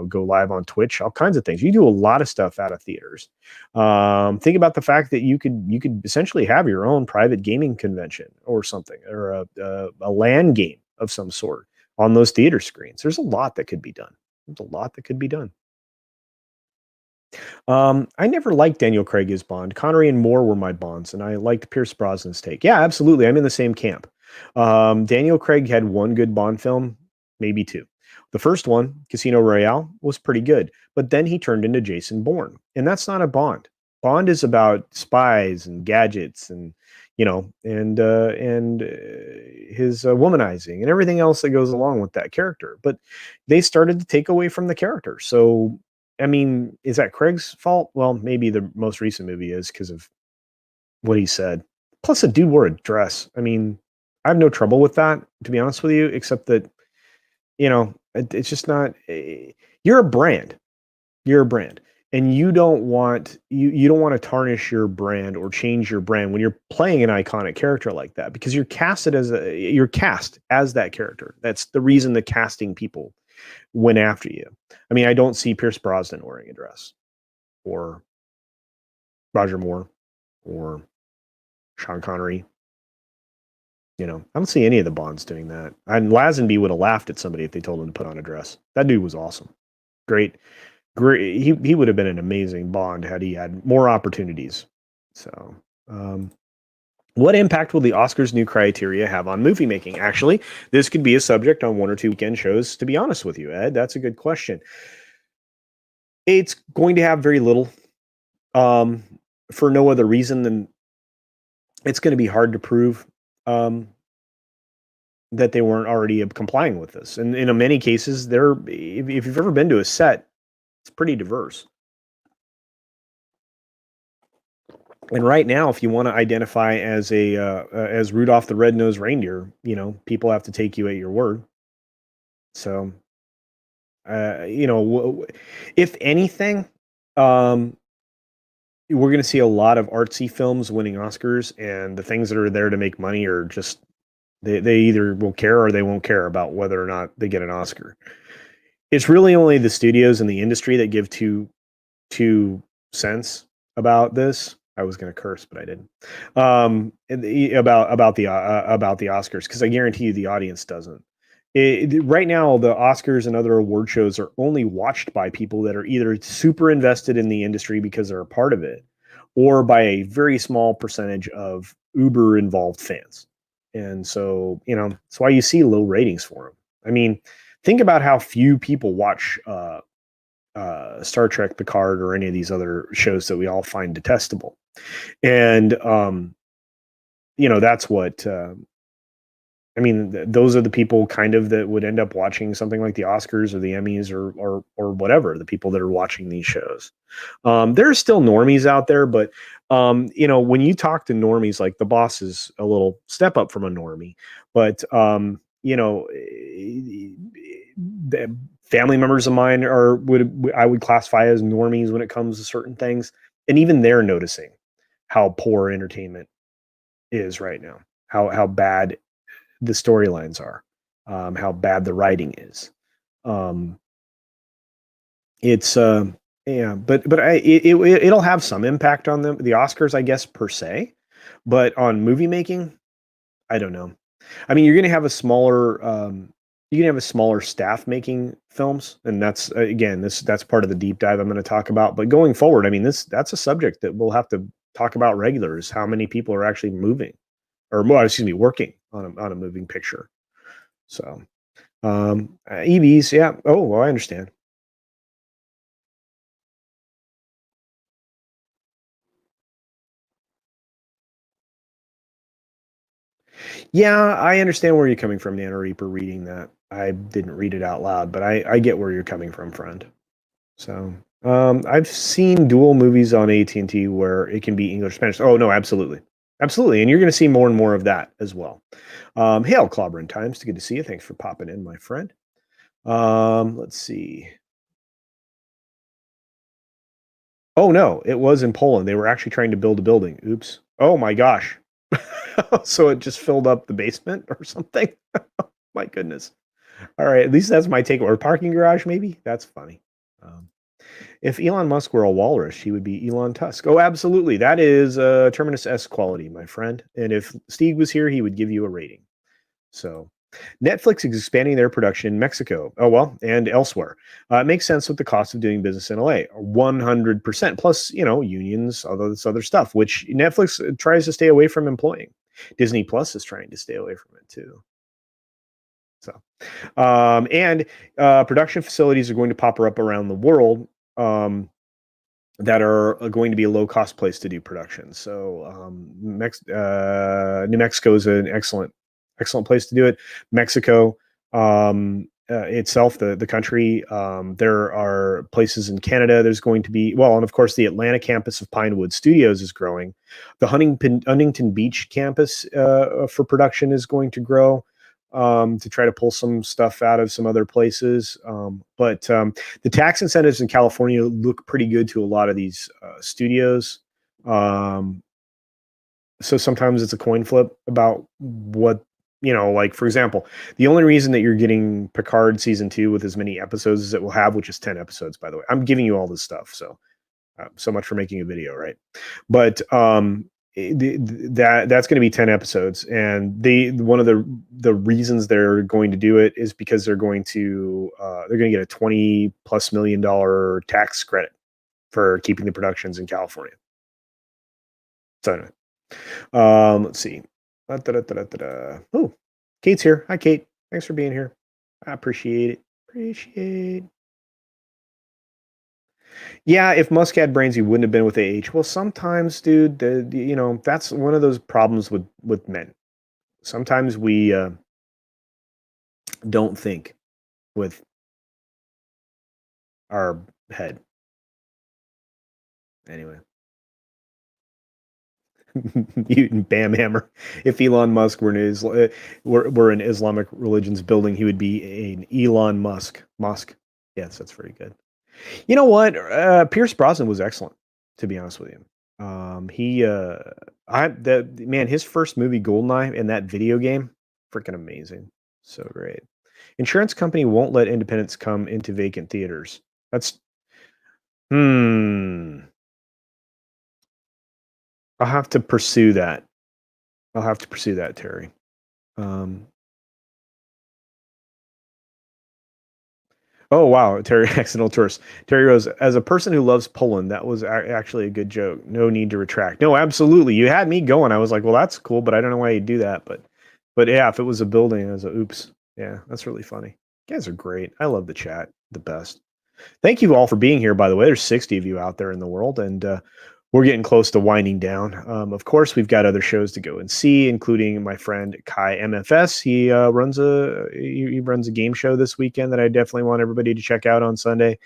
go live on Twitch, all kinds of things. You do a lot of stuff out of theaters. Think about the fact that you could essentially have your own private gaming convention or something, or a LAN game of some sort on those theater screens. There's a lot that could be done. There's a lot that could be done. I never liked Daniel Craig as Bond. Connery and Moore were my Bonds, and I liked Pierce Brosnan's take. Yeah, absolutely. I'm in the same camp. Daniel Craig had one good Bond film, maybe two. The first one, Casino Royale, was pretty good, but then he turned into Jason Bourne, and that's not a Bond. Bond is about spies and gadgets and his womanizing and everything else that goes along with that character. But they started to take away from the character. So I mean, is that Craig's fault? Well, maybe the most recent movie is because of what he said. Plus, the dude wore a dress. I mean, I have no trouble with that, to be honest with you, except that, it's just not. You're a brand. You're a brand. And you don't want to tarnish your brand or change your brand when you're playing an iconic character like that, because you're cast as that character. That's the reason the casting people went after you. I mean, I don't see Pierce Brosnan wearing a dress, or Roger Moore, or Sean Connery. I don't see any of the Bonds doing that. And Lazenby would have laughed at somebody if they told him to put on a dress. That dude was awesome. Great. He would have been an amazing Bond had he had more opportunities. So, what impact will the Oscars' new criteria have on movie making? Actually, this could be a subject on one or two weekend shows, to be honest with you, Ed. That's a good question. It's going to have very little, for no other reason than it's going to be hard to prove that they weren't already complying with this. And in many cases, if you've ever been to a set, it's pretty diverse. And right now, if you want to identify as as Rudolph the Red-Nosed Reindeer, people have to take you at your word. So, if anything, we're going to see a lot of artsy films winning Oscars, and the things that are there to make money are just they either will care or they won't care about whether or not they get an Oscar. It's really only the studios and the industry that give two cents about this. I was going to curse, but I didn't. About the Oscars, because I guarantee you the audience doesn't. Right now, the Oscars and other award shows are only watched by people that are either super invested in the industry because they're a part of it, or by a very small percentage of uber involved fans. And so, that's why you see low ratings for them. I mean, think about how few people watch Star Trek, Picard, or any of these other shows that we all find detestable. And that's what those are the people kind of that would end up watching something like the Oscars or the Emmys or whatever, the people that are watching these shows. There's still normies out there, but when you talk to normies, like the Boss is a little step up from a normie, but the family members of mine I would classify as normies when it comes to certain things, and even they're noticing how poor entertainment is right now, how bad the storylines are, how bad the writing is. It's it'll have some impact on the Oscars, I guess, per se, but on movie making, I don't know. I mean, you're going to have a smaller staff making films, and that's that's part of the deep dive I'm going to talk about. But going forward, I mean, that's a subject that we'll have to talk about regular, is how many people are actually moving, or more, excuse me, working on a moving picture. So, EVs, yeah. Oh, well, I understand. Yeah, I understand where you're coming from, Nana Reaper, reading that. I didn't read it out loud, but I get where you're coming from, friend. So, I've seen dual movies on AT&T where it can be English, Spanish. Oh, no, absolutely. Absolutely. And you're going to see more and more of that as well. Hail, Clobbering Times. Good to see you. Thanks for popping in, my friend. Let's see. Oh no, it was in Poland. They were actually trying to build a building. Oops. Oh my gosh. So it just filled up the basement or something. My goodness. All right, at least that's my take. Or parking garage, maybe. That's funny. Um, if Elon Musk were a walrus, he would be Elon Tusk. Oh, absolutely. That is Terminus S quality, my friend. And if Steve was here, he would give you a rating. So Netflix is expanding their production in Mexico. Oh, well, and elsewhere. It makes sense with the cost of doing business in LA. 100%. Plus, unions, all this other stuff, which Netflix tries to stay away from employing. Disney Plus is trying to stay away from it too. So, and production facilities are going to pop up around the world. That are going to be a low cost place to do production. So New Mexico is an excellent place to do it. Mexico itself, the country, there are places in Canada. There's going to be, well, and of course the Atlanta campus of Pinewood Studios is growing. The Huntington Beach campus for production is going to grow. To try to pull some stuff out of some other places. But the tax incentives in California look pretty good to a lot of these studios. So sometimes it's a coin flip about what, like for example, the only reason that you're getting Picard season 2 with as many episodes as it will have, which is 10 episodes, by the way. I'm giving you all this stuff. So much for making a video, right? But that's going to be 10 episodes, and one of the reasons they're going to do it is because they're going to get a $20+ million tax credit for keeping the productions in California. So anyway, let's see. Oh, Kate's here. Hi, Kate. Thanks for being here. I appreciate it. Yeah, if Musk had brains, he wouldn't have been with AH. Well, sometimes, dude, that's one of those problems with men. Sometimes we don't think with our head. Anyway, mutant Bam Hammer. If Elon Musk were an Islamic religion's building, he would be an Elon Musk. Musk. Yes, that's very good. You know what? Pierce Brosnan was excellent, to be honest with you. His first movie, Goldeneye, and that video game, freaking amazing. So great. Insurance company won't let independents come into vacant theaters. That's hmm. I'll have to pursue that. Terry. Um, Oh wow, Terry accidental tourist. Terry Rose, as a person who loves Poland, that was actually a good joke. No need to retract. No, absolutely. You had me going. I was like, well, that's cool, but I don't know why you do that. But yeah, if it was a building, it was a oops. Yeah, that's really funny. You guys are great. I love the chat. The best. Thank you all for being here, by the way. There's 60 of you out there in the world, and we're getting close to winding down. Of course, we've got other shows to go and see, including my friend Kai MFS. He runs a game show this weekend that I definitely want everybody to check out on Sunday.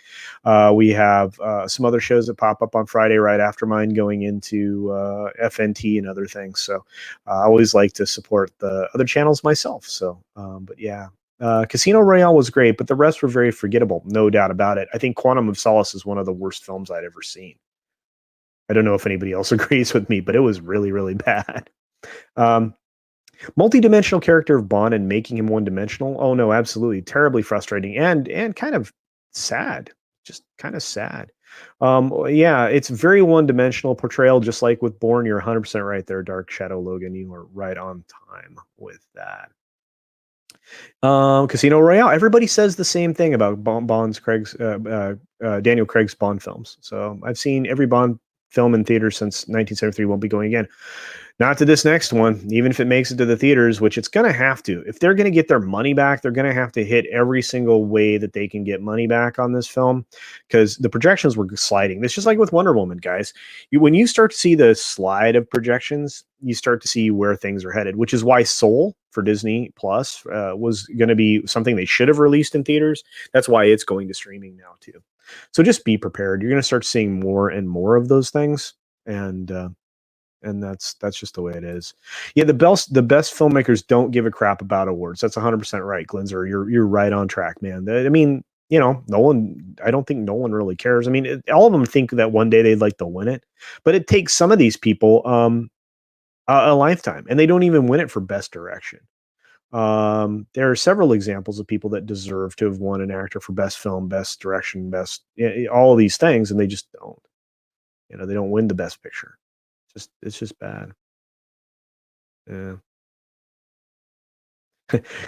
We have some other shows that pop up on Friday right after mine, going into FNT and other things. So I always like to support the other channels myself. So, but yeah. Casino Royale was great, but the rest were very forgettable, no doubt about it. I think Quantum of Solace is one of the worst films I'd ever seen. I don't know if anybody else agrees with me, but it was really, really bad. Multi-dimensional character of Bond and making him one-dimensional. Oh no, absolutely, terribly frustrating and kind of sad. Just kind of sad. Yeah, it's very one-dimensional portrayal, just like with Bourne. You're 100% right there, Dark Shadow Logan. You are right on time with that. Casino Royale. Everybody says the same thing about Daniel Craig's Bond films. So I've seen every Bond film in theaters since 1973. Won't be going again. Not to this next one, even if it makes it to the theaters, which it's going to have to. If they're going to get their money back, they're going to have to hit every single way that they can get money back on this film, because the projections were sliding. It's just like with Wonder Woman, guys. When you start to see the slide of projections, you start to see where things are headed, which is why Soul for Disney Plus was going to be something they should have released in theaters. That's why it's going to streaming now too. So just be prepared. You're going to start seeing more and more of those things, and that's just the way it is. Yeah, the best filmmakers don't give a crap about awards. That's 100% right, Glinzer. You're right on track, man. I mean, I don't think Nolan really cares. I mean, all of them think that one day they'd like to win it, but it takes some of these people a lifetime, and they don't even win it for best direction. There are several examples of people that deserve to have won an actor for best film, best direction, all of these things, and they just don't. They don't win the best picture. It's just bad. Yeah.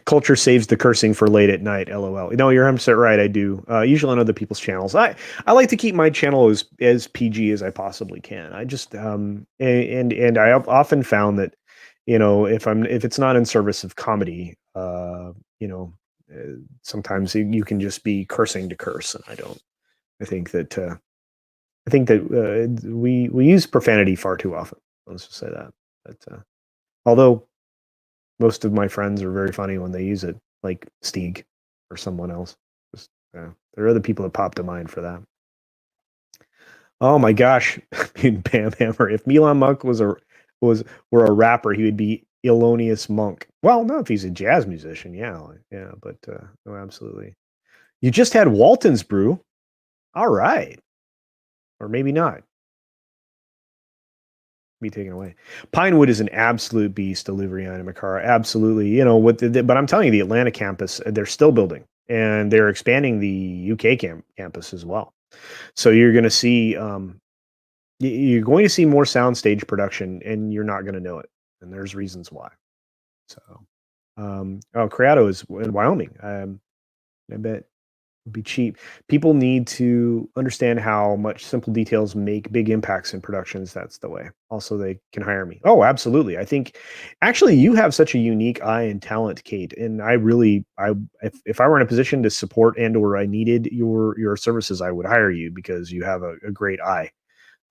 Culture saves the cursing for late at night. LOL. No, you're 100% right. I do. Usually on other people's channels. I like to keep my channel as PG as I possibly can. I just and I have often found that if it's not in service of comedy, sometimes you can just be cursing to curse, and I don't. I think that we use profanity far too often. Let's just say that. But although most of my friends are very funny when they use it, like Stieg or someone else. Just, there are other people that pop to mind for that. Oh my gosh, Bam Hammer! If Milan Monk were a rapper, he would be Elonius Monk. Well, no, if he's a jazz musician, yeah, but no, absolutely. You just had Walton's brew. All right, or maybe not. Be taken away. Pinewood is an absolute beast, Deliveriana Macara. Absolutely. But I'm telling you, the Atlanta campus, they're still building, and they're expanding the UK campus as well. So you're going to see more soundstage production, and you're not going to know it. And there's reasons why. So, Creato is in Wyoming. I bet be cheap. People need to understand how much simple details make big impacts in productions. That's the way. Also, they can hire me. Oh, absolutely. I think actually you have such a unique eye and talent, Kate. And if I were in a position to support or I needed your services, I would hire you because you have a great eye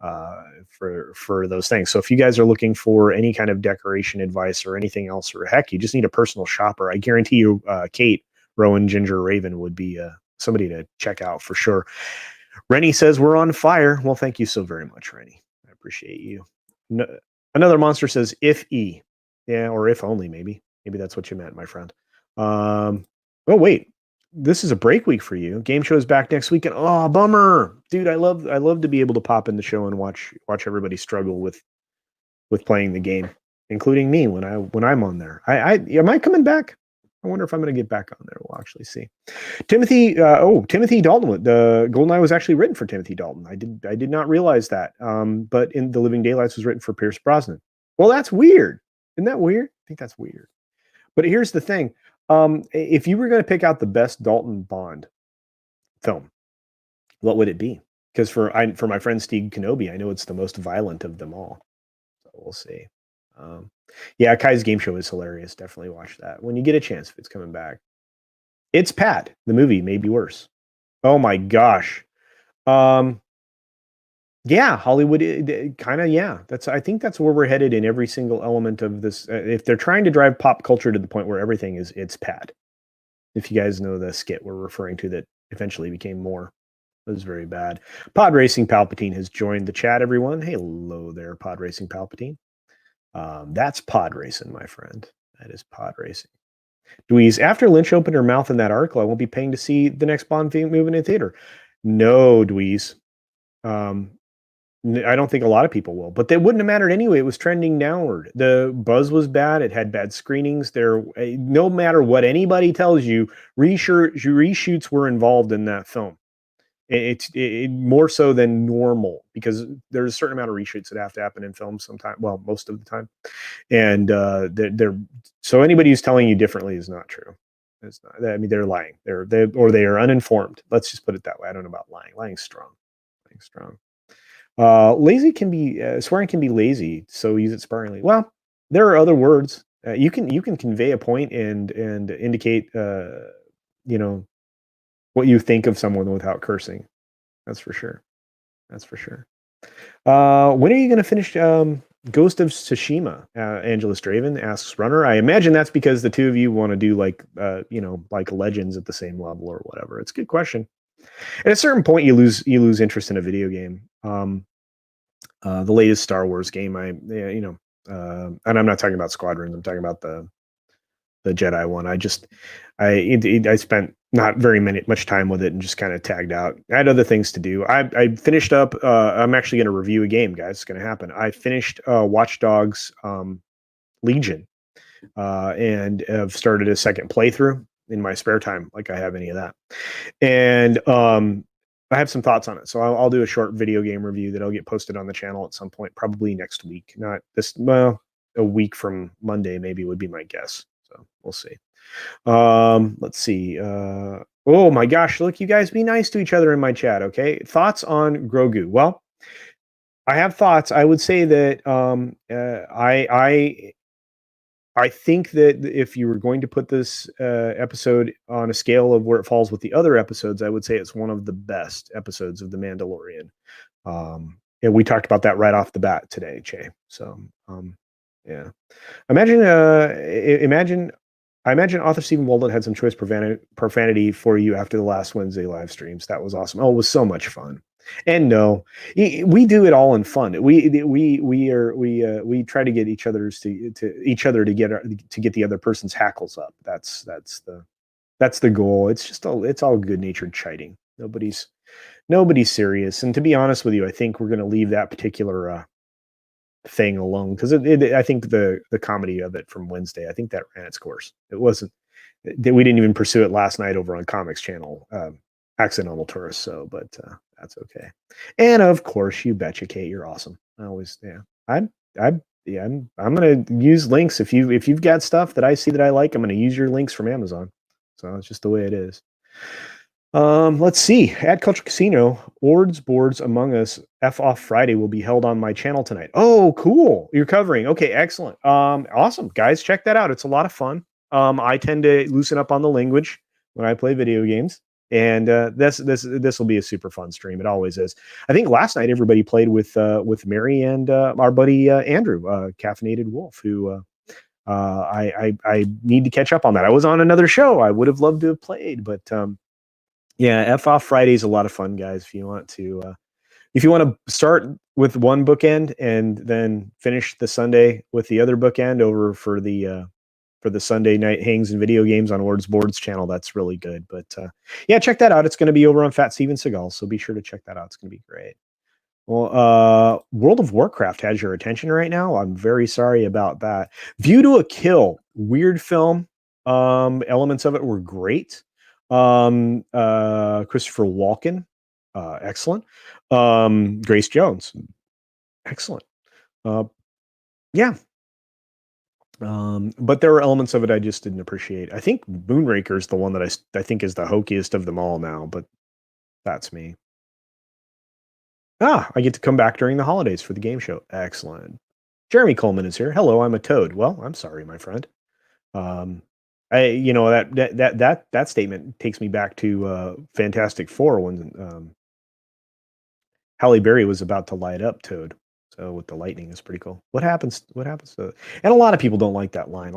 for those things. So if you guys are looking for any kind of decoration advice or anything else, or heck, you just need a personal shopper, I guarantee you, Kate, Rowan, Ginger, Raven would be somebody to check out for sure. Rennie says we're on fire. Well, thank you so very much, Rennie. I appreciate you. Another monster says if E. Yeah, or if only, maybe. Maybe that's what you meant, my friend. Oh, wait. This is a break week for you. Game show is back next weekend. Oh, bummer. Dude, I love to be able to pop in the show and watch everybody struggle with playing the game, including me when I'm on there. Am I coming back? I wonder if I'm going to get back on there. We'll actually see. Timothy Dalton. The GoldenEye was actually written for Timothy Dalton. I did not realize that. But in The Living Daylights was written for Pierce Brosnan. Well, that's weird. Isn't that weird? I think that's weird. But here's the thing. If you were going to pick out the best Dalton Bond film, what would it be? Because for my friend Steve Kenobi, I know it's the most violent of them all. So we'll see. Yeah, Kai's Game Show is hilarious. Definitely watch that when you get a chance if it's coming back. It's Pat. The movie may be worse. Oh my gosh. Yeah, Hollywood kind of, yeah. I think that's where we're headed in every single element of this. If they're trying to drive pop culture to the point where everything is it's Pat. If you guys know the skit we're referring to that eventually became more. It was very bad. Pod Racing Palpatine has joined the chat, everyone. Hello there, Pod Racing Palpatine. That's pod racing, my friend. That is pod racing. Dweez, after Lynch opened her mouth in that article, I won't be paying to see the next Bond movie in theater. No, Dweez. I don't think a lot of people will, but that wouldn't have mattered anyway. It was trending downward. The buzz was bad. It had bad screenings. No matter what anybody tells you, reshoots were involved in that film. It's more so than normal because there's a certain amount of reshoots that have to happen in films sometimes. Well, most of the time, and so anybody who's telling you differently is not true. It's not. I mean, they're lying. They are uninformed. Let's just put it that way. I don't know about lying. Lying's strong. Lying's strong. Lazy can be swearing can be lazy, so use it sparingly. Well, there are other words. You can convey a point and indicate what you think of someone without cursing. That's for sure. That's for sure. When are you going to finish Ghost of Tsushima? Angelus Draven asks Runner. I imagine that's because the two of you want to do like Legends at the same level or whatever. It's a good question. At a certain point, you lose interest in a video game. The latest Star Wars game, and I'm not talking about Squadrons. I'm talking about the Jedi one. I spent not very much time with it and just kind of tagged out. I had other things to do. I finished up. I'm actually going to review a game, guys. It's going to happen. I finished Watch Dogs Legion, and have started a second playthrough in my spare time, like I have any of that. And I have some thoughts on it, so I'll do a short video game review that'll get posted on the channel at some point, probably next week. Not this, well, a week from Monday, maybe would be my guess. So we'll see. Let's see. Oh my gosh, look, you guys be nice to each other in my chat, okay? Thoughts on Grogu? Well, I have thoughts. I would say that I think that if you were going to put this episode on a scale of where it falls with the other episodes, I would say it's one of the best episodes of The Mandalorian. And we talked about that right off the bat today, Che. So, yeah. I imagine author Stephen Walden had some choice profanity for you after the last Wednesday live streams. That was awesome. Oh, it was so much fun. And no, we do it all in fun. We try to get each other to get the other person's hackles up. That's the goal. It's all good natured chiding. Nobody's serious. And to be honest with you, I think we're going to leave that particular thing alone, because I think the comedy of it from Wednesday, I think that ran its course. It wasn't that we didn't even pursue it last night over on Comics Channel, Accidental Tourist. So, but that's okay. And of course, you betcha, Kate, you're awesome. I always, yeah. I'm gonna use links if you've got stuff that I see that I like. I'm gonna use your links from Amazon. So it's just the way it is. Let's see. At Culture Casino, Ords Boards Among Us F Off Friday will be held on my channel tonight. Oh, cool. You're covering. Okay, excellent. Awesome. Guys, check that out. It's a lot of fun. I tend to loosen up on the language when I play video games. And this will be a super fun stream. It always is. I think last night everybody played with Mary and our buddy Andrew, Caffeinated Wolf, who I need to catch up on that. I was on another show. I would have loved to have played, but yeah, F Off Friday is a lot of fun, guys. If you want to start with one bookend and then finish the Sunday with the other bookend over for the Sunday night hangs and video games on Words Boards channel, that's really good. But yeah, check that out. It's going to be over on Fat Steven Seagal, so be sure to check that out. It's going to be great. Well, World of Warcraft has your attention right now. I'm very sorry about that. View to a Kill, weird film. Elements of it were great. Christopher Walken, excellent. Grace Jones, excellent. Yeah. But there were elements of it I just didn't appreciate. I think Moonraker is the one that I think is the hokiest of them all now, but that's me. I get to come back during the holidays for the game show. Excellent. Jeremy Coleman is here. Hello, I'm a toad. Well, I'm sorry, my friend. That statement takes me back to Fantastic Four when Halle Berry was about to light up Toad. So with the lightning is pretty cool. What happens to it? And a lot of people don't like that line.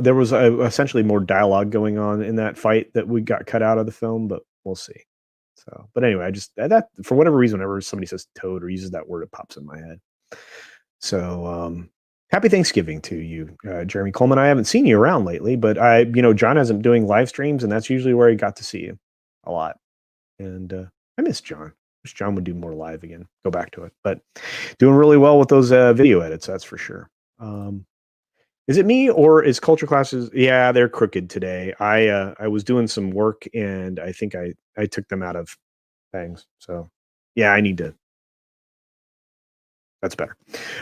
There was essentially more dialogue going on in that fight that we got cut out of the film, but we'll see. So, but anyway, I just that for whatever reason, whenever somebody says Toad or uses that word, it pops in my head. So, happy Thanksgiving to you, Jeremy Coleman. I haven't seen you around lately, but John hasn't doing live streams, and that's usually where I got to see you a lot. And I miss John. Wish John would do more live again. Go back to it, but doing really well with those video edits. That's for sure. Is it me or is Culture Classes? Yeah, they're crooked today. I was doing some work and I think I took them out of things. So yeah, I need to. That's better.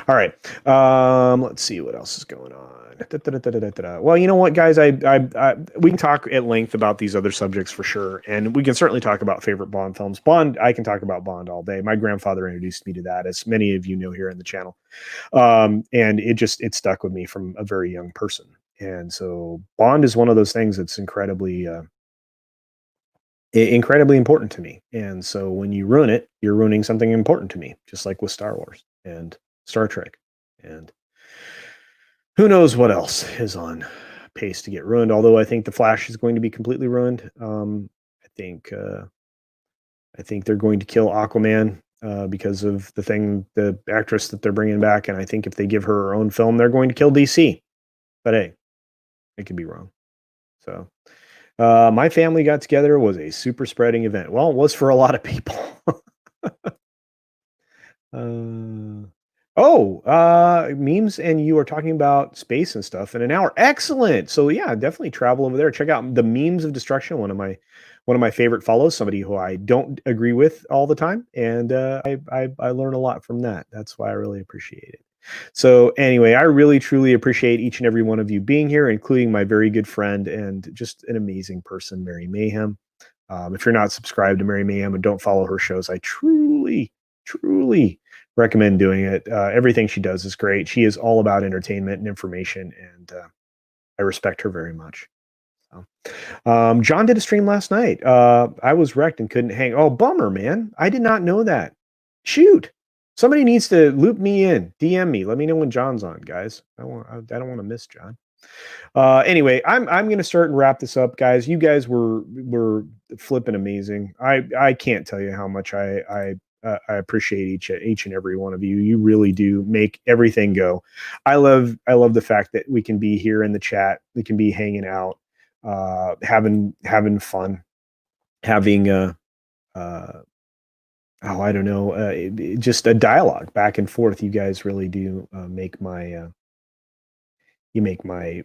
All right. Let's see what else is going on. Well, you know what, guys? We can talk at length about these other subjects for sure, and we can certainly talk about favorite Bond films. Bond, I can talk about Bond all day. My grandfather introduced me to that, as many of you know here in the channel, and it stuck with me from a very young person. And so, Bond is one of those things that's incredibly important to me. And so, when you ruin it, you're ruining something important to me, just like with Star Wars and Star Trek, and who knows what else is on pace to get ruined. Although I think The Flash is going to be completely ruined. I think they're going to kill Aquaman because of the actress that they're bringing back. And I think if they give her own film, they're going to kill DC. But hey, it could be wrong. So my family got together. It was a super spreading event. Well, it was for a lot of people. Memes, and you are talking about space and stuff in an hour. Excellent. So yeah, definitely travel over there. Check out the Memes of Destruction, one of my favorite follows, somebody who I don't agree with all the time, and I learn a lot from that. That's why I really appreciate it. So anyway, I really truly appreciate each and every one of you being here, including my very good friend and just an amazing person, Mary Mayhem. If you're not subscribed to Mary Mayhem and don't follow her shows, I truly, truly recommend doing it. Everything she does is great. She is all about entertainment and information, and I respect her very much. John did a stream last night. I was wrecked and couldn't hang. Oh, bummer, man. I did not know that. Shoot. Somebody needs to loop me in, DM me. Let me know when John's on, guys. I don't want to miss John. Anyway, I'm going to start and wrap this up, guys. You guys were flipping amazing. I can't tell you how much I appreciate each and every one of you. You really do make everything go. I love the fact that we can be here in the chat. We can be hanging out, having fun, having I don't know, just a dialogue back and forth. You guys really do make my you make my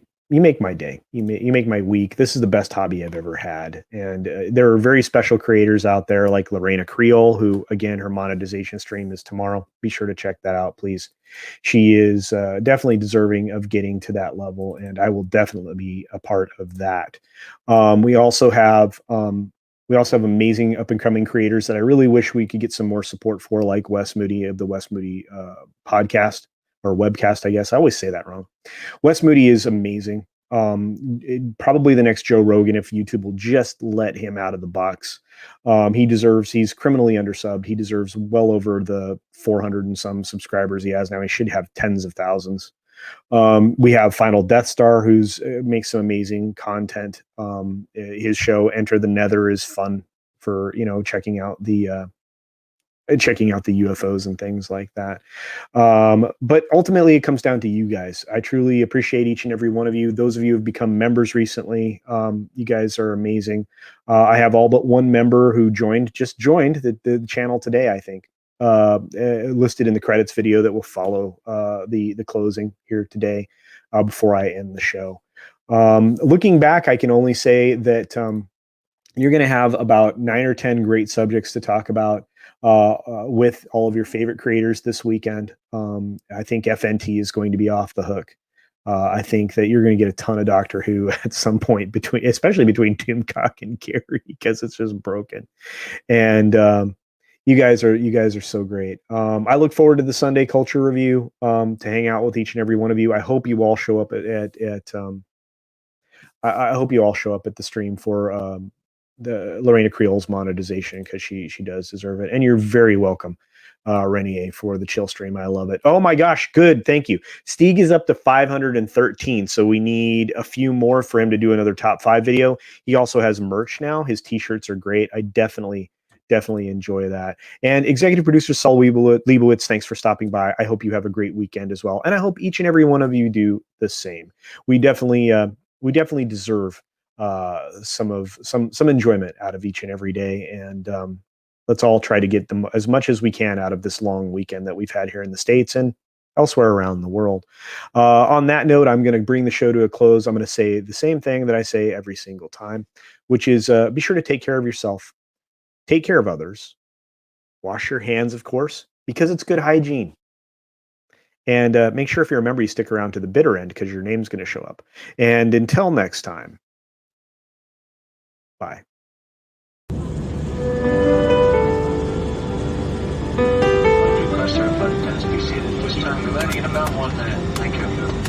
day. You make my week. This is the best hobby I've ever had. And there are very special creators out there like Lorena Creole, who, again, her monetization stream is tomorrow. Be sure to check that out, please. She is definitely deserving of getting to that level, and I will definitely be a part of that. We also have amazing up and coming creators that I really wish we could get some more support for, like Wes Moody of the Wes Moody podcast or webcast, I guess. I always say that wrong. Wes Moody is amazing. Probably the next Joe Rogan if YouTube will just let him out of the box. He's criminally undersubbed. He deserves well over the 400 and some subscribers he has now. He should have tens of thousands. We have Final Death Star, who's makes some amazing content. His show Enter the Nether is fun for checking out the UFOs and things like that. But ultimately, it comes down to you guys. I truly appreciate each and every one of you. Those of you who have become members recently, you guys are amazing. I have all but one member who just joined the channel today, I think. Listed in the credits video that will follow the closing here today before I end the show. Looking back, I can only say that you're going to have about 9 or 10 great subjects to talk about with all of your favorite creators this weekend. I think FNT is going to be off the hook. I think that you're going to get a ton of Doctor Who at some point especially between Doomcock and Gary, because it's just broken. And you guys are so great. I look forward to the Sunday Culture Review to hang out with each and every one of you. I hope you all show up I hope you all show up at the stream for the Lorena Creole's monetization, because she does deserve it. And you're very welcome, Renier, for the chill stream. I love it. Oh my gosh, good. Thank you. Stieg is up to 513, so we need a few more for him to do another top 5 video. He also has merch now. His t-shirts are great. I definitely enjoy that. And executive producer Saul Leibowitz, thanks for stopping by. I hope you have a great weekend as well, and I hope each and every one of you do the same. We definitely deserve some enjoyment out of each and every day, and let's all try to get them as much as we can out of this long weekend that we've had here in the States and elsewhere around the world. On that note, I'm going to bring the show to a close. I'm going to say the same thing that I say every single time, which is be sure to take care of yourself, take care of others, wash your hands, of course, because it's good hygiene. And make sure if you're a member, you stick around to the bitter end, because your name's going to show up. And until next time, bye. Press our button as we see that this time we're landing in about 1 minute. Thank you.